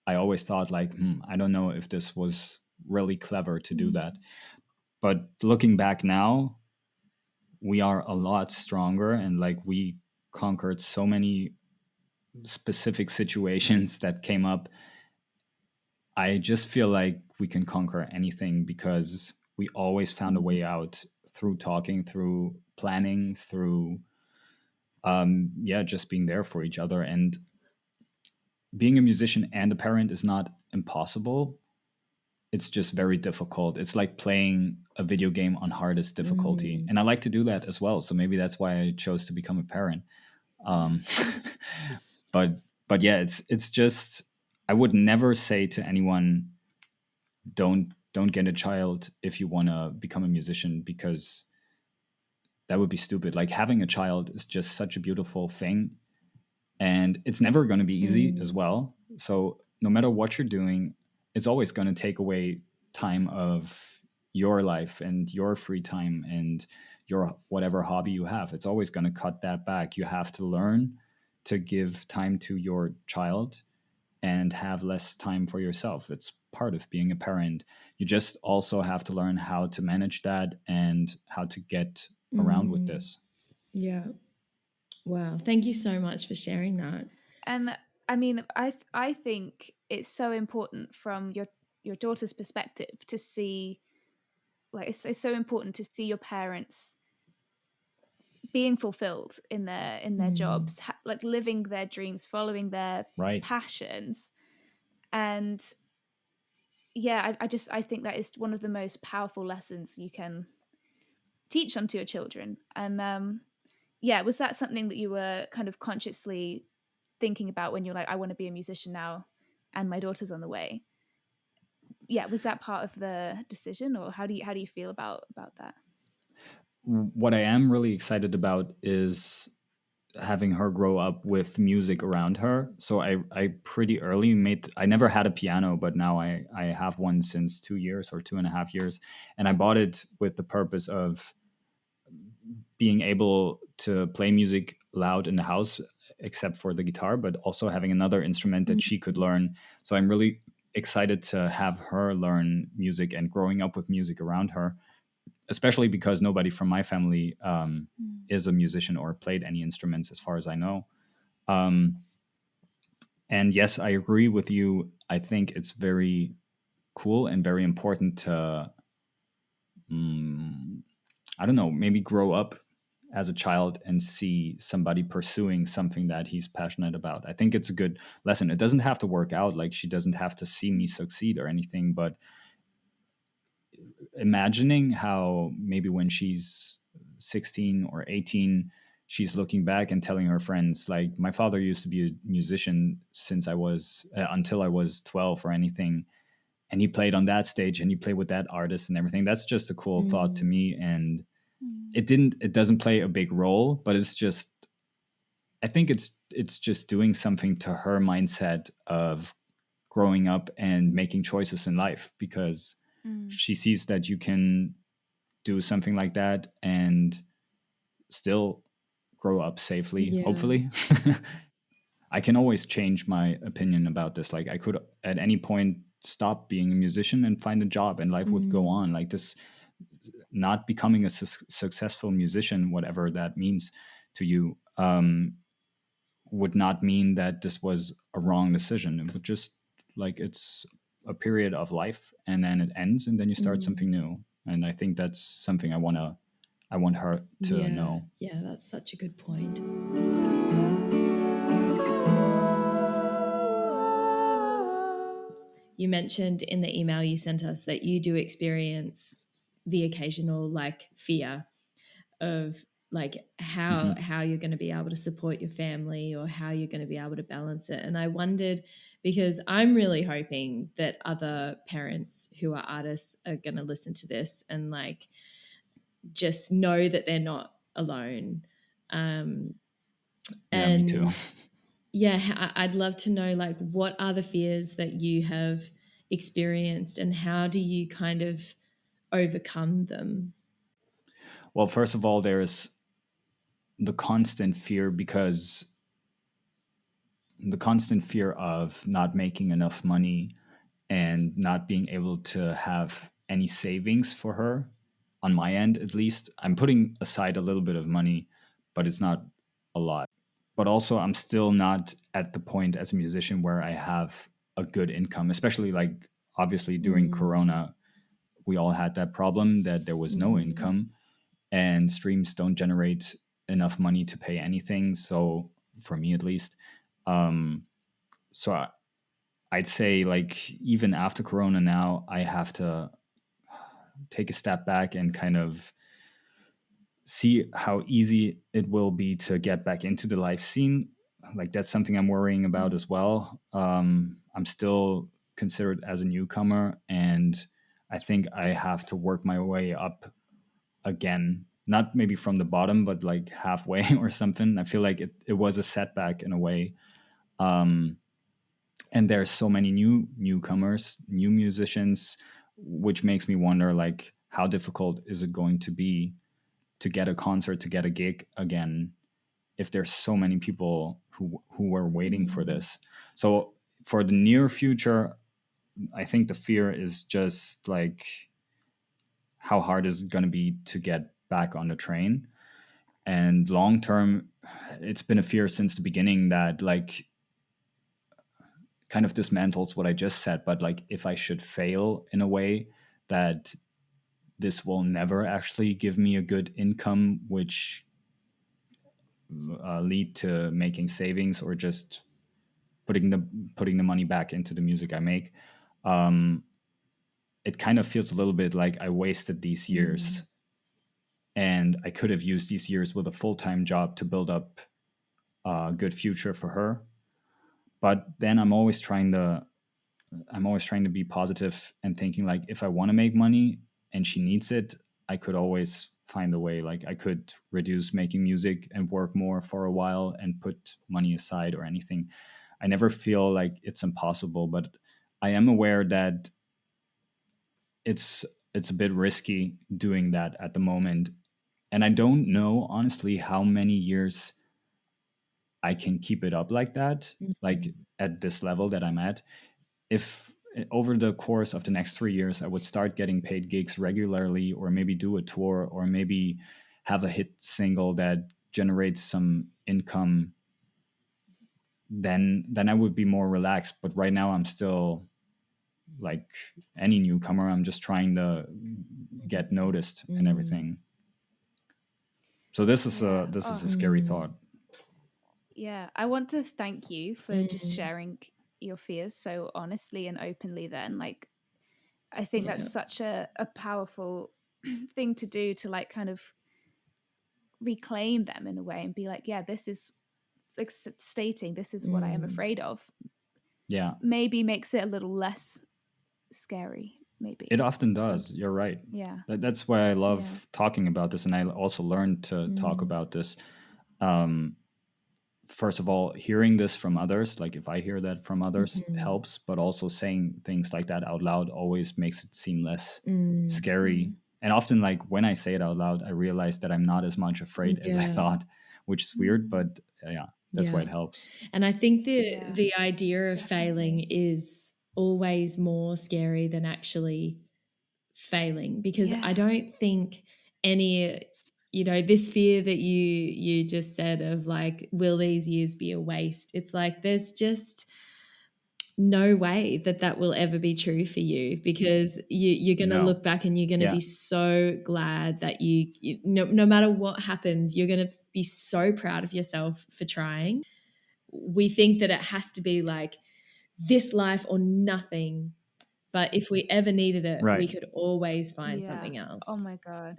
I always thought like, I don't know if this was really clever to do that. But looking back now, we are a lot stronger, and like we conquered so many specific situations that came up. I just feel like we can conquer anything because we always found a way out through talking, through planning, through just being there for each other. And being a musician and a parent is not impossible. It's just very difficult. It's like playing a video game on hardest difficulty. And I like to do that as well. So maybe that's why I chose to become a parent. Um, but yeah, it's just, I would never say to anyone, don't get a child if you want to become a musician, because that would be stupid. Like, having a child is just such a beautiful thing, and it's never going to be easy as well. So no matter what you're doing, it's always going to take away time of your life and your free time and your whatever hobby you have. It's always going to cut that back. You have to learn to give time to your child and have less time for yourself. It's part of being a parent. You just also have to learn how to manage that and how to get around with this. Yeah. Wow. Thank you so much for sharing that. And I mean, I think it's so important from your daughter's perspective to see, like, it's so important to see your parents being fulfilled in their jobs, like living their dreams, following their passions. And yeah, I think that is one of the most powerful lessons you can teach onto your children. And yeah, was that something that you were kind of consciously thinking about when you're like, I want to be a musician now and my daughter's on the way? Yeah, was that part of the decision, or how do you feel about that? What I am really excited about is having her grow up with music around her. So I pretty early I never had a piano, but now I have one since 2 years or 2.5 years. And I bought it with the purpose of being able to play music loud in the house, except for the guitar, but also having another instrument that she could learn. So I'm really excited to have her learn music and growing up with music around her, especially because nobody from my family is a musician or played any instruments as far as I know. And yes, I agree with you. I think it's very cool and very important to, I don't know, maybe grow up as a child and see somebody pursuing something that he's passionate about. I think it's a good lesson. It doesn't have to work out. Like, she doesn't have to see me succeed or anything, but imagining how maybe when she's 16 or 18, she's looking back and telling her friends, like, my father used to be a musician since I was until I was 12 or anything, and he played on that stage and he played with that artist and everything. That's just a cool thought to me. And it doesn't play a big role, but it's just, I think it's just doing something to her mindset of growing up and making choices in life, because she sees that you can do something like that and still grow up safely, hopefully. I can always change my opinion about this. Like, I could at any point stop being a musician and find a job, and life would go on. Like, this, not becoming a successful musician, whatever that means to you, would not mean that this was a wrong decision. It would just, like, it's a period of life, and then it ends, and then you start something new. And I think that's something I want to I want her to Yeah. know. Yeah, that's such a good point. You mentioned in the email you sent us that you do experience the occasional like fear of like how you're going to be able to support your family or how you're going to be able to balance it. And I wondered, because I'm really hoping that other parents who are artists are going to listen to this and like just know that they're not alone. Yeah, me too. And yeah, I'd love to know like what are the fears that you have experienced and how do you kind of overcome them? Well, first of all, there's the constant fear because the constant fear of not making enough money and not being able to have any savings for her on my end, at least. I'm putting aside a little bit of money, but it's not a lot. But also, I'm still not at the point as a musician where I have a good income, especially like obviously during Mm, Corona, we all had that problem that there was no mm, income and streams don't generate enough money to pay anything. So, for me at least, um, so I'd say like even after Corona now, I have to take a step back and kind of see how easy it will be to get back into the live scene. Like that's something I'm worrying about mm, as well. I'm still considered as a newcomer, and I think I have to work my way up again. Not maybe from the bottom, but like halfway or something. I feel like it was a setback in a way. Um, and there's so many newcomers, new musicians, which makes me wonder like how difficult is it going to be to get a concert, to get a gig again, if there's so many people who were waiting for mm, this. So for the near future, I think the fear is just like how hard is it going to be to get back on the train. And long term, it's been a fear since the beginning that like kind of dismantles what I just said. But like if I should fail in a way that this will never actually give me a good income, which lead to making savings or just putting the money back into the music I make. Um, it kind of feels a little bit like I wasted these mm, years, and I could have used these years with a full time job to build up a good future for her. But then I'm always trying to be positive and thinking like if I want to make money and she needs it, I could always find a way. Like I could reduce making music and work more for a while and put money aside or anything. I never feel like it's impossible, but I am aware that it's a bit risky doing that at the moment. And I don't know honestly how many years I can keep it up like that, like mm, at this level that I'm at. If over the course of the next 3 years I would start getting paid gigs regularly, or maybe do a tour, or maybe have a hit single that generates some income, then I would be more relaxed. But right now I'm still like any newcomer. I'm just trying to get noticed and mm, everything. So this is a Yeah. this is Oh, a scary mm, thought. yeah. I want to thank you for just mm. sharing your fears so honestly and openly then. Like I think that's Yeah. such a powerful thing to do, to like kind of reclaim them in a way and be like, yeah, this is like stating this is what I am Mm. afraid of. Yeah, Maybe makes it a little less scary. it Maybe often some. does. You're right. Yeah. That's why I Yeah. love talking about this, and I also learned to talk Mm. about this. Um, First of all, hearing this from others, like if I hear that from others, Mhm. helps. But also saying things like that out loud always makes it seem less Mm. scary. Mm. And often, like when I say it out loud, I realize that I'm not as much afraid as I Yeah. thought, which is weird. Mm. But yeah, that's why Yeah. it helps. And I think the Yeah. the idea of failing Definitely. is always more scary than actually failing, because I Yeah. don't think any, this fear that you just said of like, will these years be a waste? It's like there's just no way that will ever be true for you, because you're going to No. look back and you're going to Yeah. be so glad that no matter what happens, you're going to be so proud of yourself for trying. We think that it has to be like this life or nothing, but if we ever needed it, Right. we could always find Yeah. something else. Oh my God.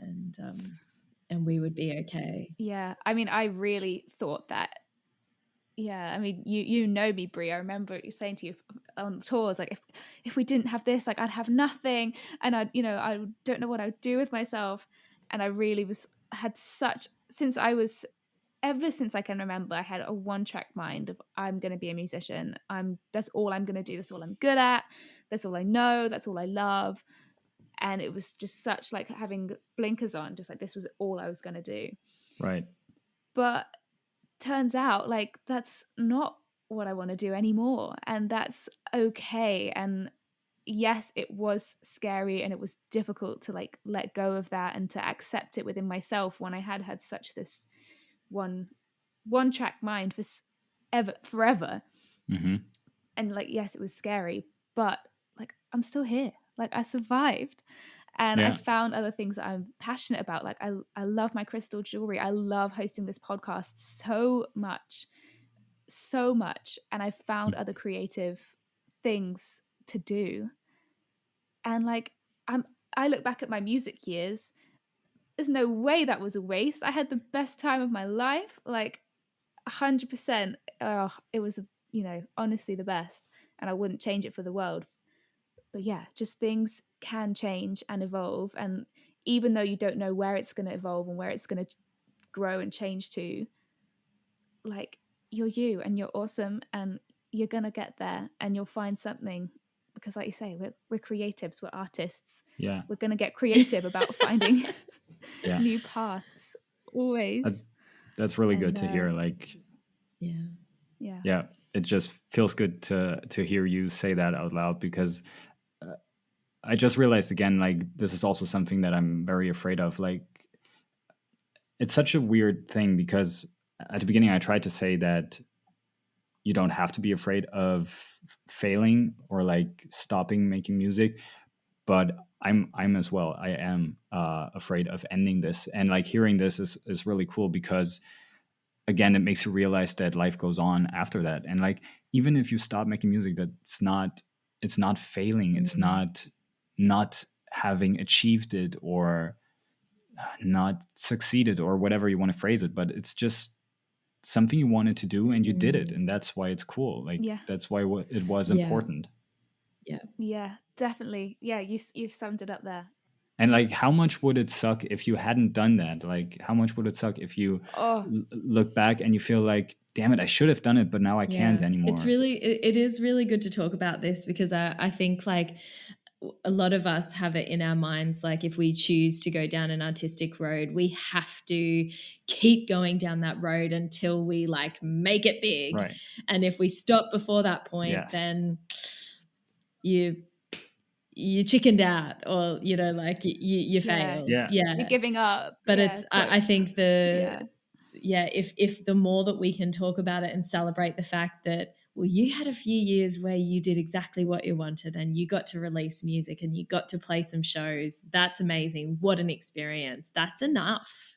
And we would be okay. Yeah. I mean, I really thought that. Yeah, I mean, you know me, Brie. I remember you saying to you on the tours, like, if we didn't have this, like, I'd have nothing, and I don't know what I'd do with myself. And I really had such ever since I can remember, I had a one-track mind of I'm going to be a musician. That's all I'm going to do. That's all I'm good at. That's all I know. That's all I love. And it was just such like having blinkers on, just like this was all I was going to do. Right. But turns out like that's not what I want to do anymore, and that's okay. And yes, it was scary and it was difficult to like let go of that and to accept it within myself when I had such this one track mind for forever. Mm-hmm. And like, yes, it was scary, but like I'm still here. Like I survived. And I found other things that I'm passionate about. Like I love my crystal jewelry. I love hosting this podcast so much. And I found other creative things to do. And like I look back at my music years. There's no way that was a waste. I had the best time of my life. Like 100%. Oh, it was, honestly the best. And I wouldn't change it for the world. But yeah, just things can change and evolve. And even though you don't know where it's going to evolve and where it's going to grow and change to, like, you're you and you're awesome and you're going to get there and you'll find something. Because like you say, we're creatives, we're artists. Yeah. We're going to get creative about finding new paths always. That's really good to hear. Like, yeah, it just feels good to hear you say that out loud, because I just realized again, like, this is also something that I'm very afraid of. Like, it's such a weird thing, because at the beginning I tried to say that you don't have to be afraid of failing or like stopping making music, but I'm as well. I am afraid of ending this, and like hearing this is really cool, because again, it makes you realize that life goes on after that. And like, even if you stop making music, it's not failing. It's not having achieved it or not succeeded or whatever you want to phrase it, but it's just something you wanted to do and you did it. And that's why it's cool. Like, that's why it was important. Yeah, definitely. Yeah. You've summed it up there. And like, how much would it suck if you hadn't done that? Like, how much would it suck if you look back and you feel like, damn it, I should have done it, but now I can't anymore. It is really good to talk about this, because I think like a lot of us have it in our minds, like if we choose to go down an artistic road, we have to keep going down that road until we like make it big. Right. And if we stop before that point, then you chickened out, or like you failed. You're giving up. But it's I think if the more that we can talk about it and celebrate the fact that, well, you had a few years where you did exactly what you wanted and you got to release music and you got to play some shows, that's amazing. What an experience. That's enough.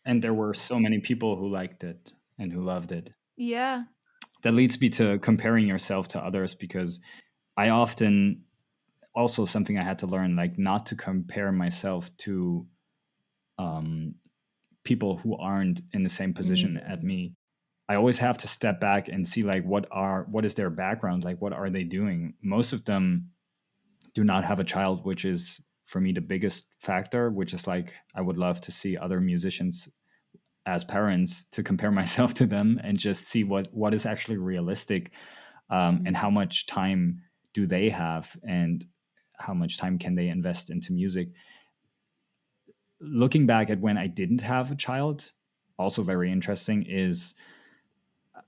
And there were so many people who liked it and who loved it. Yeah. That leads me to comparing yourself to others, because I often, also something I had to learn, like not to compare myself to people who aren't in the same position at me. I always have to step back and see like what is their background, like what are they doing. Most of them do not have a child, which is for me the biggest factor, which is like I would love to see other musicians as parents, to compare myself to them and just see what is actually realistic, and how much time do they have and how much time can they invest into music. Looking back at when I didn't have a child, also very interesting, is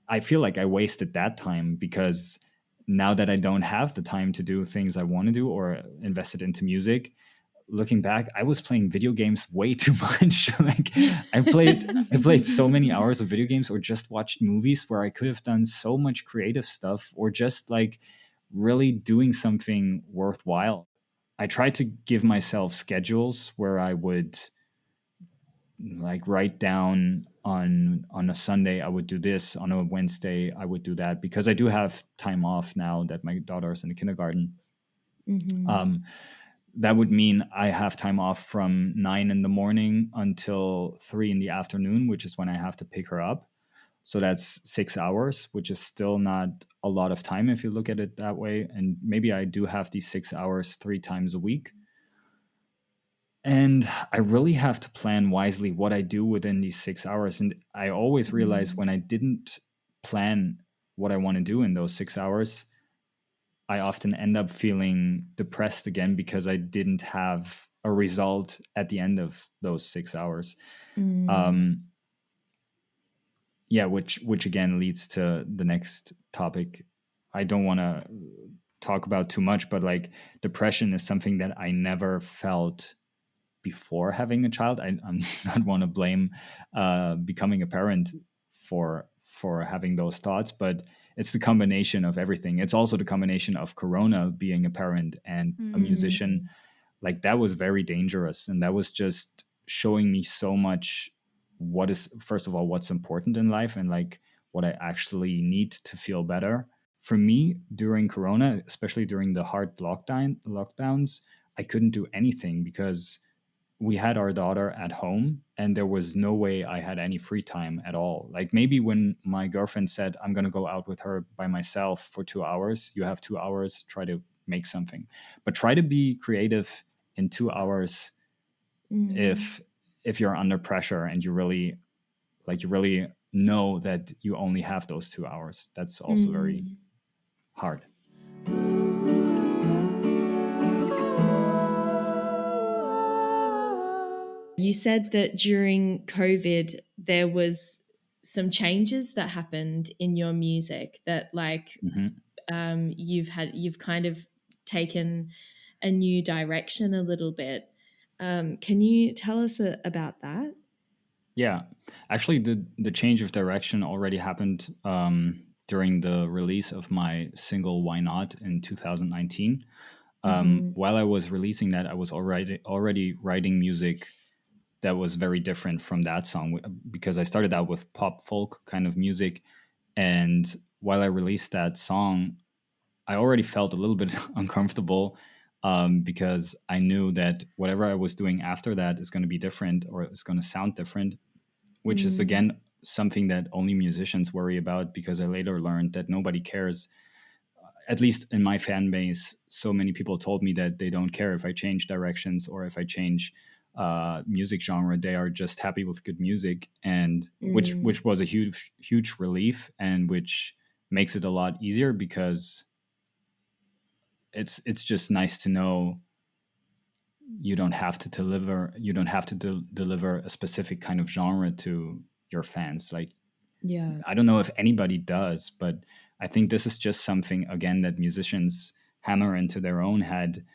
I feel like I wasted that time, because now that I don't have the time to do things I want to do or invest it into music, looking back, I was playing video games way too much. Like I played so many hours of video games, or just watched movies where I could have done so much creative stuff, or just like really doing something worthwhile. I tried to give myself schedules where I would like write down on a Sunday I would do this, on a Wednesday I would do that, because I do have time off now that my daughter is in the kindergarten. Mm-hmm. Um, that would mean I have time off from 9 in the morning until 3 in the afternoon, which is when I have to pick her up. So that's 6 hours, which is still not a lot of time if you look at it that way. And maybe I do have these 6 hours 3 times a week. And I really have to plan wisely what I do within these 6 hours. And I always realize when I didn't plan what I want to do in those 6 hours, I often end up feeling depressed again because I didn't have a result at the end of those 6 hours. Um, yeah, which again leads to the next topic. I don't want to talk about too much, but like depression is something that I never felt before having a child. I'm not want to blame becoming a parent for having those thoughts, but it's the combination of everything. It's also the combination of Corona, being a parent and a musician. Like that was very dangerous, and that was just showing me so much what is, first of all, what's important in life, and like what I actually need to feel better. For me, during Corona, especially during the hard lockdowns, I couldn't do anything because we had our daughter at home and there was no way I had any free time at all. Like maybe when my girlfriend said, I'm going to go out with her by myself for 2 hours, you have 2 hours, try to make something. But try to be creative in 2 hours if you're under pressure and you really know that you only have those 2 hours. That's also very hard. You said that during COVID, there was some changes that happened in your music that like you've kind of taken a new direction a little bit. Can you tell us about that? Yeah, actually, the change of direction already happened during the release of my single "Why Not" in 2019. While I was releasing that, I was already writing music that was very different from that song, because I started out with pop folk kind of music, and while I released that song, I already felt a little bit uncomfortable, because I knew that whatever I was doing after that is going to be different, or it's going to sound different, which is again something that only musicians worry about, because I later learned that nobody cares. At least in my fan base, so many people told me that they don't care if I change directions or if I change music genre. They are just happy with good music, and which was a huge relief, and which makes it a lot easier, because it's just nice to know you don't have to deliver a specific kind of genre to your fans. Like, Yeah. I don't know if anybody does, but I think this is just something, again, that musicians hammer into their own head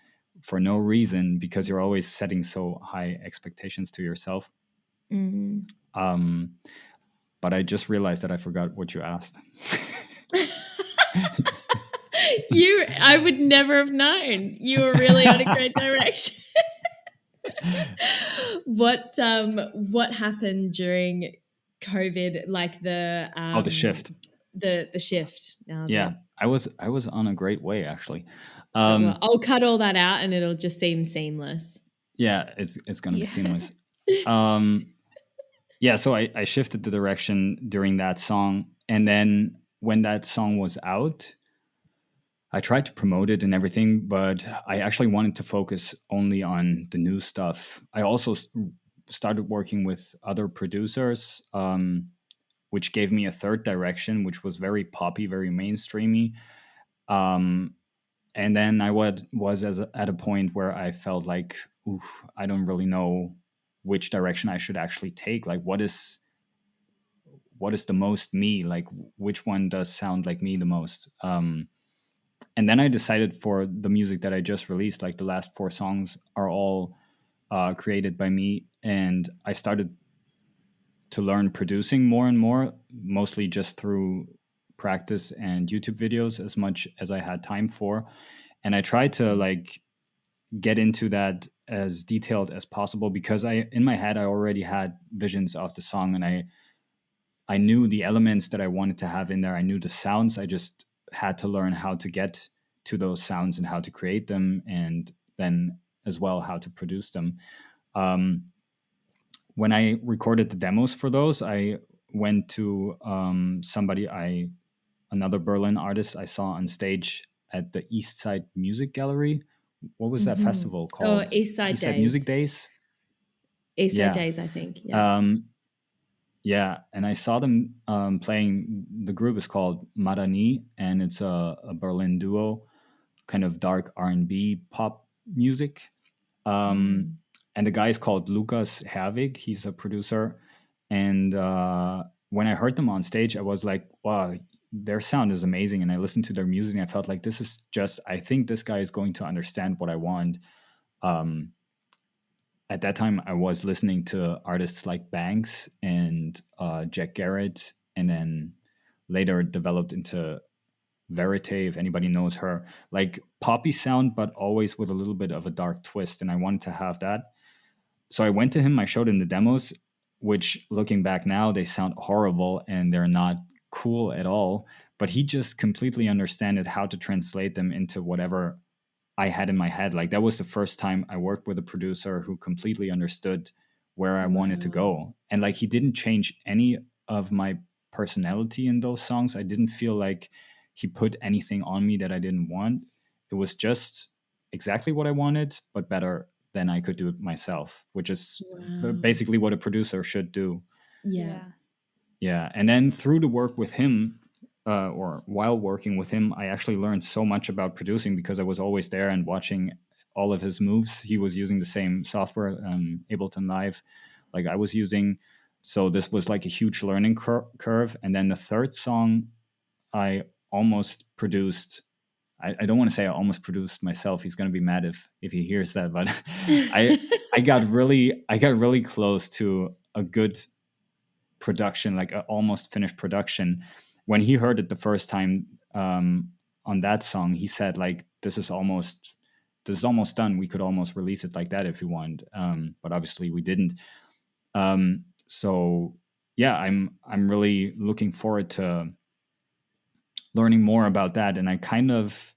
for no reason, because you're always setting so high expectations to yourself. But I just realized that I forgot what you asked. I would never have known. You were really on a great direction. What happened during COVID? Like the The shift. The shift. Now Yeah, I was on a great way, actually. well, I'll cut all that out and it'll just seem seamless. Yeah, it's gonna be seamless. Yeah, so I shifted the direction during that song, and then when that song was out, I tried to promote it and everything, but I actually wanted to focus only on the new stuff. I also started working with other producers, which gave me a third direction, which was very poppy, very mainstreamy. And then I was at a point where I felt like, oof, I don't really know which direction I should actually take. Like, what is the most me? Like, which one does sound like me the most? And then I decided for the music that I just released, like the last 4 songs are all created by me, and I started to learn producing more and more, mostly just through practice and YouTube videos as much as I had time for. And I tried to like get into that as detailed as possible because in my head I already had visions of the song, and I knew the elements that I wanted to have in there. I knew the sounds. I just had to learn how to get to those sounds and how to create them, and then as well how to produce them. When I recorded the demos for those, I went to another Berlin artist I saw on stage at the East Side Music Gallery. What was that festival called? East Side Days. Music Days. East Side Days, I think. Yeah. Yeah, and I saw them playing. The group is called Marani, and it's a Berlin duo, kind of dark R&B pop music. And the guy is called Lukas Herwig. He's a producer. And when I heard them on stage, I was like, wow, their sound is amazing. And I listened to their music and I felt like I think this guy is going to understand what I want. At that time, I was listening to artists like Banks and Jack Garrett, and then later developed into Verite, if anybody knows her, like poppy sound, but always with a little bit of a dark twist. And I wanted to have that. So I went to him, I showed him the demos, which looking back now, they sound horrible and they're not cool at all. But he just completely understood how to translate them into whatever I had in my head. Like that was the first time I worked with a producer who completely understood where I wanted to go. And like he didn't change any of my personality in those songs. I didn't feel like he put anything on me that I didn't want. It was just exactly what I wanted, but better than I could do it myself, which is basically what a producer should do. Yeah. And then through the work with him, or while working with him, I actually learned so much about producing because I was always there and watching all of his moves. He was using the same software, Ableton Live, like I was using. So this was like a huge learning curve. And then the third song I almost produced. I don't want to say I almost produced myself. He's going to be mad if he hears that, but I got really close to a good production, like an almost finished production. When he heard it the first time on that song, he said like, this is almost done. We could almost release it like that if we want. But obviously we didn't. So yeah, I'm really looking forward to learning more about that. And I kind of,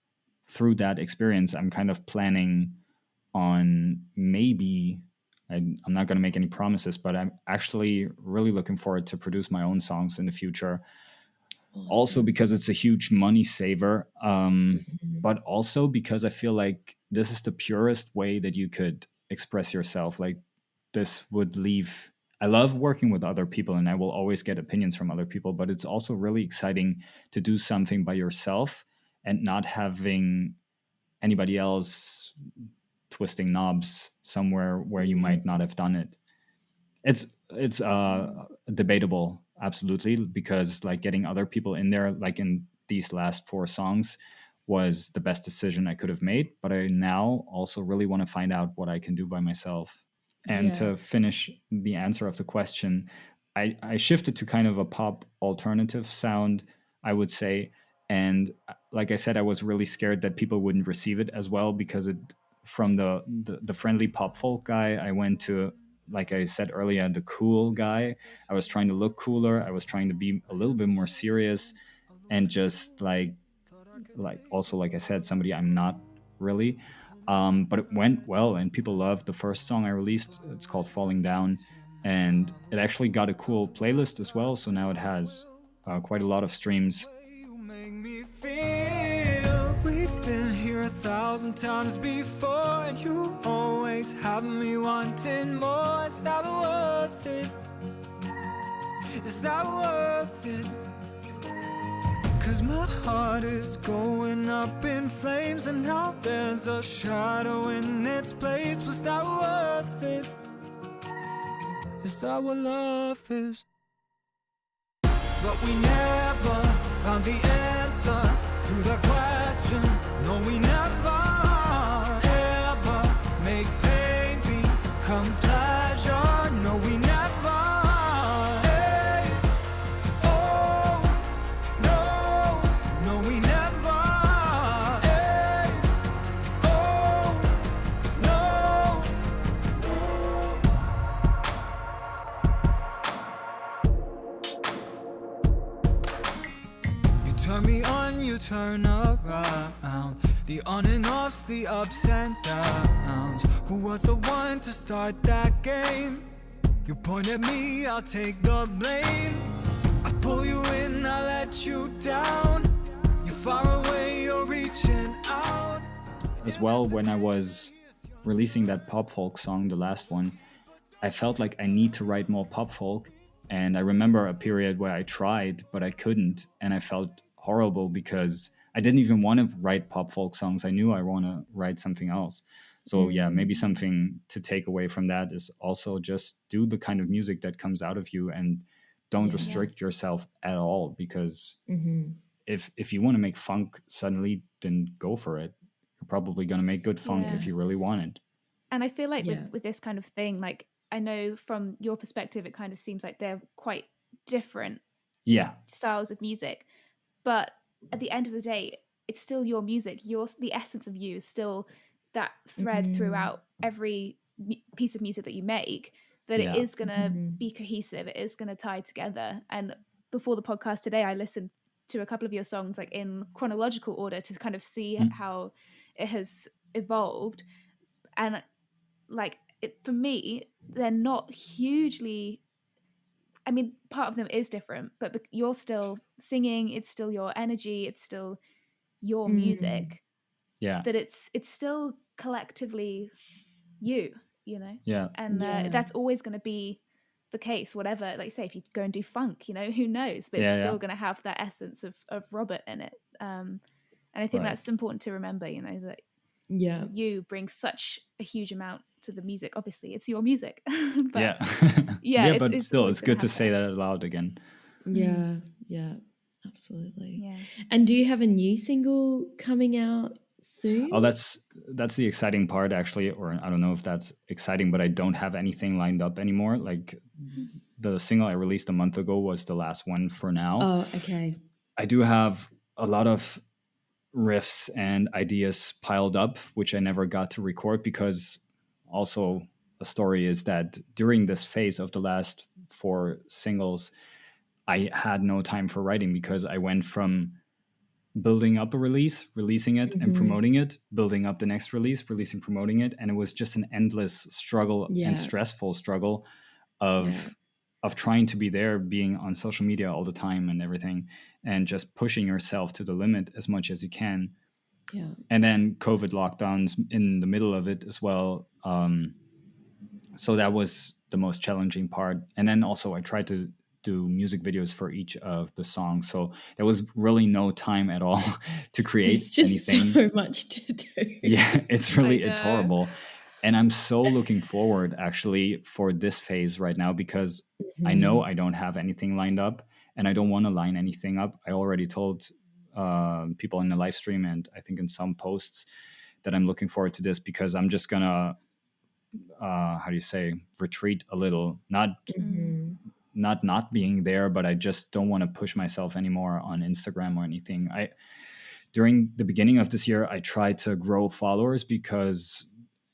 through that experience, I'm kind of planning on maybe, I'm not going to make any promises, but I'm actually really looking forward to produce my own songs in the future. Awesome. Also because it's a huge money saver, but also because I feel like this is the purest way that you could express yourself. Like this would leave, I love working with other people and I will always get opinions from other people, but it's also really exciting to do something by yourself and not having anybody else twisting knobs somewhere where you might not have done it. It's debatable, absolutely, because like getting other people in there, like in these last 4 songs, was the best decision I could have made. But I now also really want to find out what I can do by myself. And to finish the answer of the question, I shifted to kind of a pop alternative sound, I would say. And like I said, I was really scared that people wouldn't receive it as well, because from the friendly pop folk guy, I went to, like I said earlier, the cool guy. I was trying to look cooler. I was trying to be a little bit more serious and just like also, like I said, somebody I'm not really. But it went well and people loved the first song I released. It's called Falling Down, and it actually got a cool playlist as well. So now it has quite a lot of streams. You make me feel we've been here 1,000 times before, and you always have me wanting more. It's not worth it. It's not worth it. 'Cause my heart is going up in flames, and now there's a shadow in its place. Was that worth it? Is that what love is? But we never found the answer to the question. No, we never, ever make pain become pleasure. No, we never. Hey, oh, no. turn me on, you turn around. The on and offs, the ups and downs. Who was the one to start that game? You point at me, I'll take the blame. I pull you in, I let you down. You're far away, you're reaching out. As well, when I was releasing that pop folk song, the last one, I felt like I need to write more pop folk. And I remember a period where I tried, but I couldn't. And I felt horrible because I didn't even want to write pop folk songs. I knew I want to write something else. So yeah, maybe something to take away from that is also just do the kind of music that comes out of you and don't restrict yourself at all. Because if you want to make funk suddenly, then go for it. You're probably going to make good funk if you really want it. And I feel like with this kind of thing, like, I know from your perspective, it kind of seems like they're quite different styles of music. But at the end of the day, it's still your music. The essence of you is still that thread throughout every piece of music that you make, that it is going to be cohesive. It is going to tie together. And before the podcast today, I listened to a couple of your songs like in chronological order to kind of see how it has evolved. And like, for me, they're not hugely, I mean, part of them is different, but you're still singing, it's still your energy, it's still your music. Yeah. That it's still collectively you know? Yeah. And that's always going to be the case, whatever, like say, if you go and do funk, you know, who knows? But it's still going to have that essence of Robert in it. And I think that's important to remember, you know, that you bring such a huge amount to the music. Obviously, it's your music. But but still, it's good to say that aloud again. Yeah, absolutely. Yeah. And do you have a new single coming out soon? Oh, that's the exciting part, actually. Or I don't know if that's exciting, but I don't have anything lined up anymore. Like the single I released a month ago was the last one for now. Oh, okay. I do have a lot of riffs and ideas piled up, which I never got to record, because also a story is that during this phase of the last 4 singles, I had no time for writing, because I went from building up a release, releasing it and promoting it, building up the next release, releasing, promoting it. And it was just an endless struggle and stressful struggle of trying to be there, being on social media all the time and everything, and just pushing yourself to the limit as much as you can. Yeah. And then COVID lockdowns in the middle of it as well. So that was the most challenging part. And then also I tried to do music videos for each of the songs. So there was really no time at all to create anything. So much to do. Yeah, it's horrible. And I'm so looking forward actually for this phase right now, because I know I don't have anything lined up and I don't want to line anything up. I already told people in the live stream and I think in some posts that I'm looking forward to this, because I'm just gonna, retreat a little, not being there, but I just don't want to push myself anymore on Instagram or anything. During the beginning of this year, I tried to grow followers because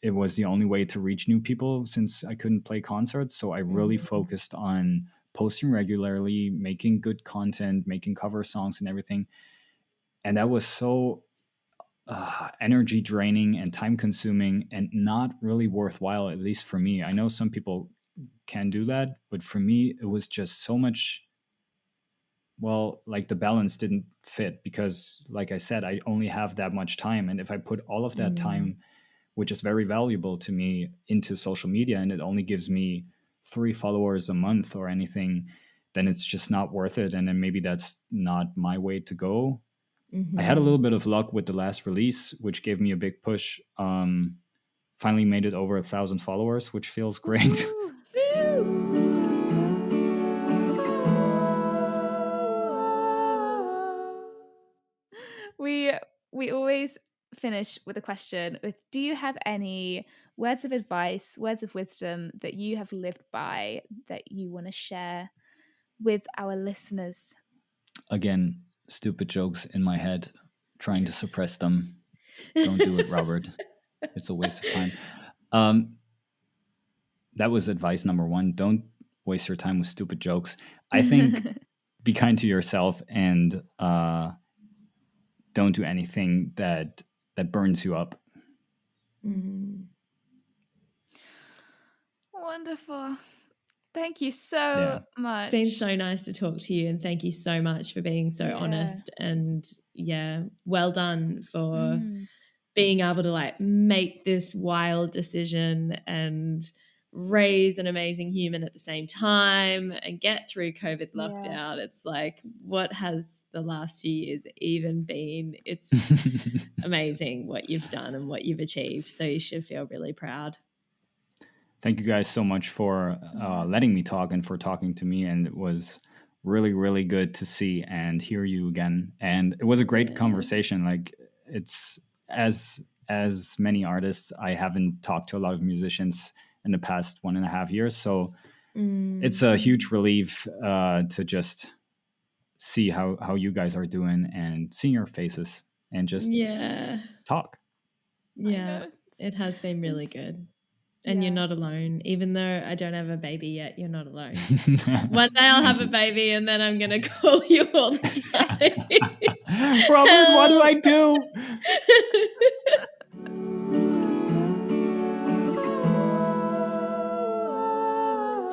it was the only way to reach new people since I couldn't play concerts. So I really focused on posting regularly, making good content, making cover songs and everything. And that was so energy draining and time consuming and not really worthwhile, at least for me. I know some people can do that, but for me, it was just so much, well, like the balance didn't fit, because like I said, I only have that much time. And if I put all of that time, which is very valuable to me, into social media, and it only gives me 3 followers a month or anything, then it's just not worth it. And then maybe that's not my way to go. I had a little bit of luck with the last release, which gave me a big push. Finally made it over 1,000 followers, which feels great. We always finish with a question with, do you have any words of advice, words of wisdom that you have lived by that you want to share with our listeners? Again, stupid jokes in my head, trying to suppress them. Don't do it, Robert. It's a waste of time. That was advice number 1. Don't waste your time with stupid jokes. I think be kind to yourself and don't do anything that burns you up. Wonderful. Thank you so much. It's been so nice to talk to you, and thank you so much for being so honest, and well done for being able to like make this wild decision and raise an amazing human at the same time and get through COVID lockdown. It's like, what has the last few years even been? It's amazing what you've done and what you've achieved. So you should feel really proud. Thank you guys so much for letting me talk and for talking to me. And it was really, really good to see and hear you again. And it was a great conversation. Like, it's as many artists, I haven't talked to a lot of musicians in the past 1.5 years. So it's a huge relief to just see how you guys are doing and seeing your faces and just talk. Yeah, it has been really good. And you're not alone. Even though I don't have a baby yet, you're not alone. One day I'll have a baby and then I'm going to call you all the time. Robert, what do I do?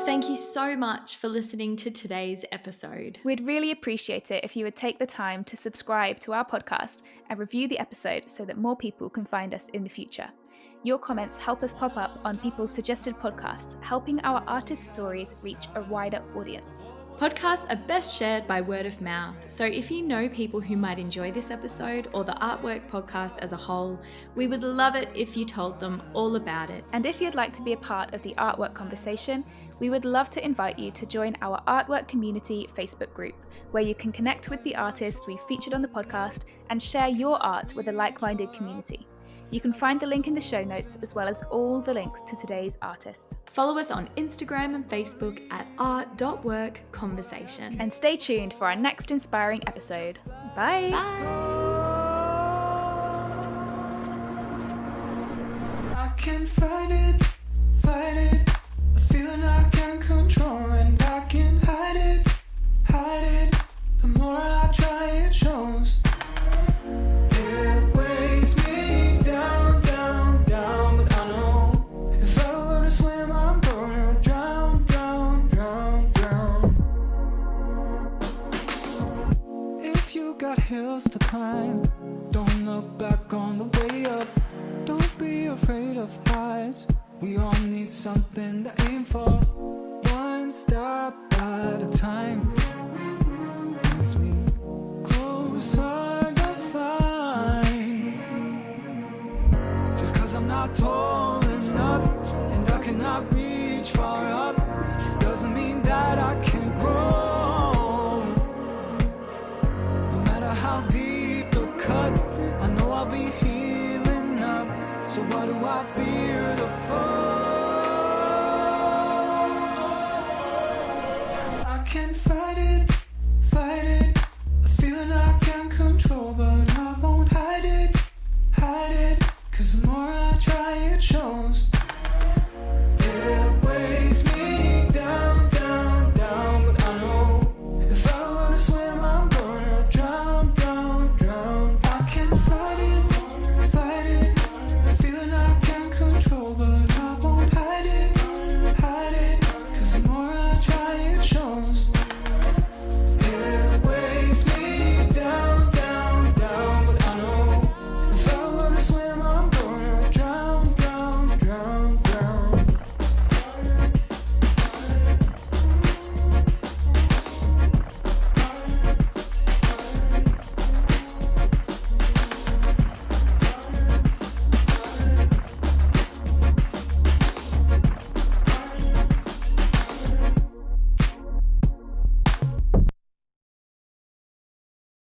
Thank you so much for listening to today's episode. We'd really appreciate it if you would take the time to subscribe to our podcast and review the episode so that more people can find us in the future. Your comments help us pop up on people's suggested podcasts, helping our artist stories reach a wider audience. Podcasts are best shared by word of mouth, so if you know people who might enjoy this episode or the Artwork podcast as a whole, we would love it if you told them all about it. And if you'd like to be a part of the Artwork conversation, we would love to invite you to join our Artwork Community Facebook group, where you can connect with the artists we've featured on the podcast and share your art with a like-minded community. You can find the link in the show notes, as well as all the links to today's artist. Follow us on Instagram and Facebook at art.workconversation. And stay tuned for our next inspiring episode. Bye! I can fight it, a feeling I can't control, and I can hide it, the more I try it shows. It weighs me down, but I know if I learn to swim, I'm gonna drown. If you got hills to climb, don't look back on the way up. Don't be afraid of heights. We all need something to aim for, one step at a time.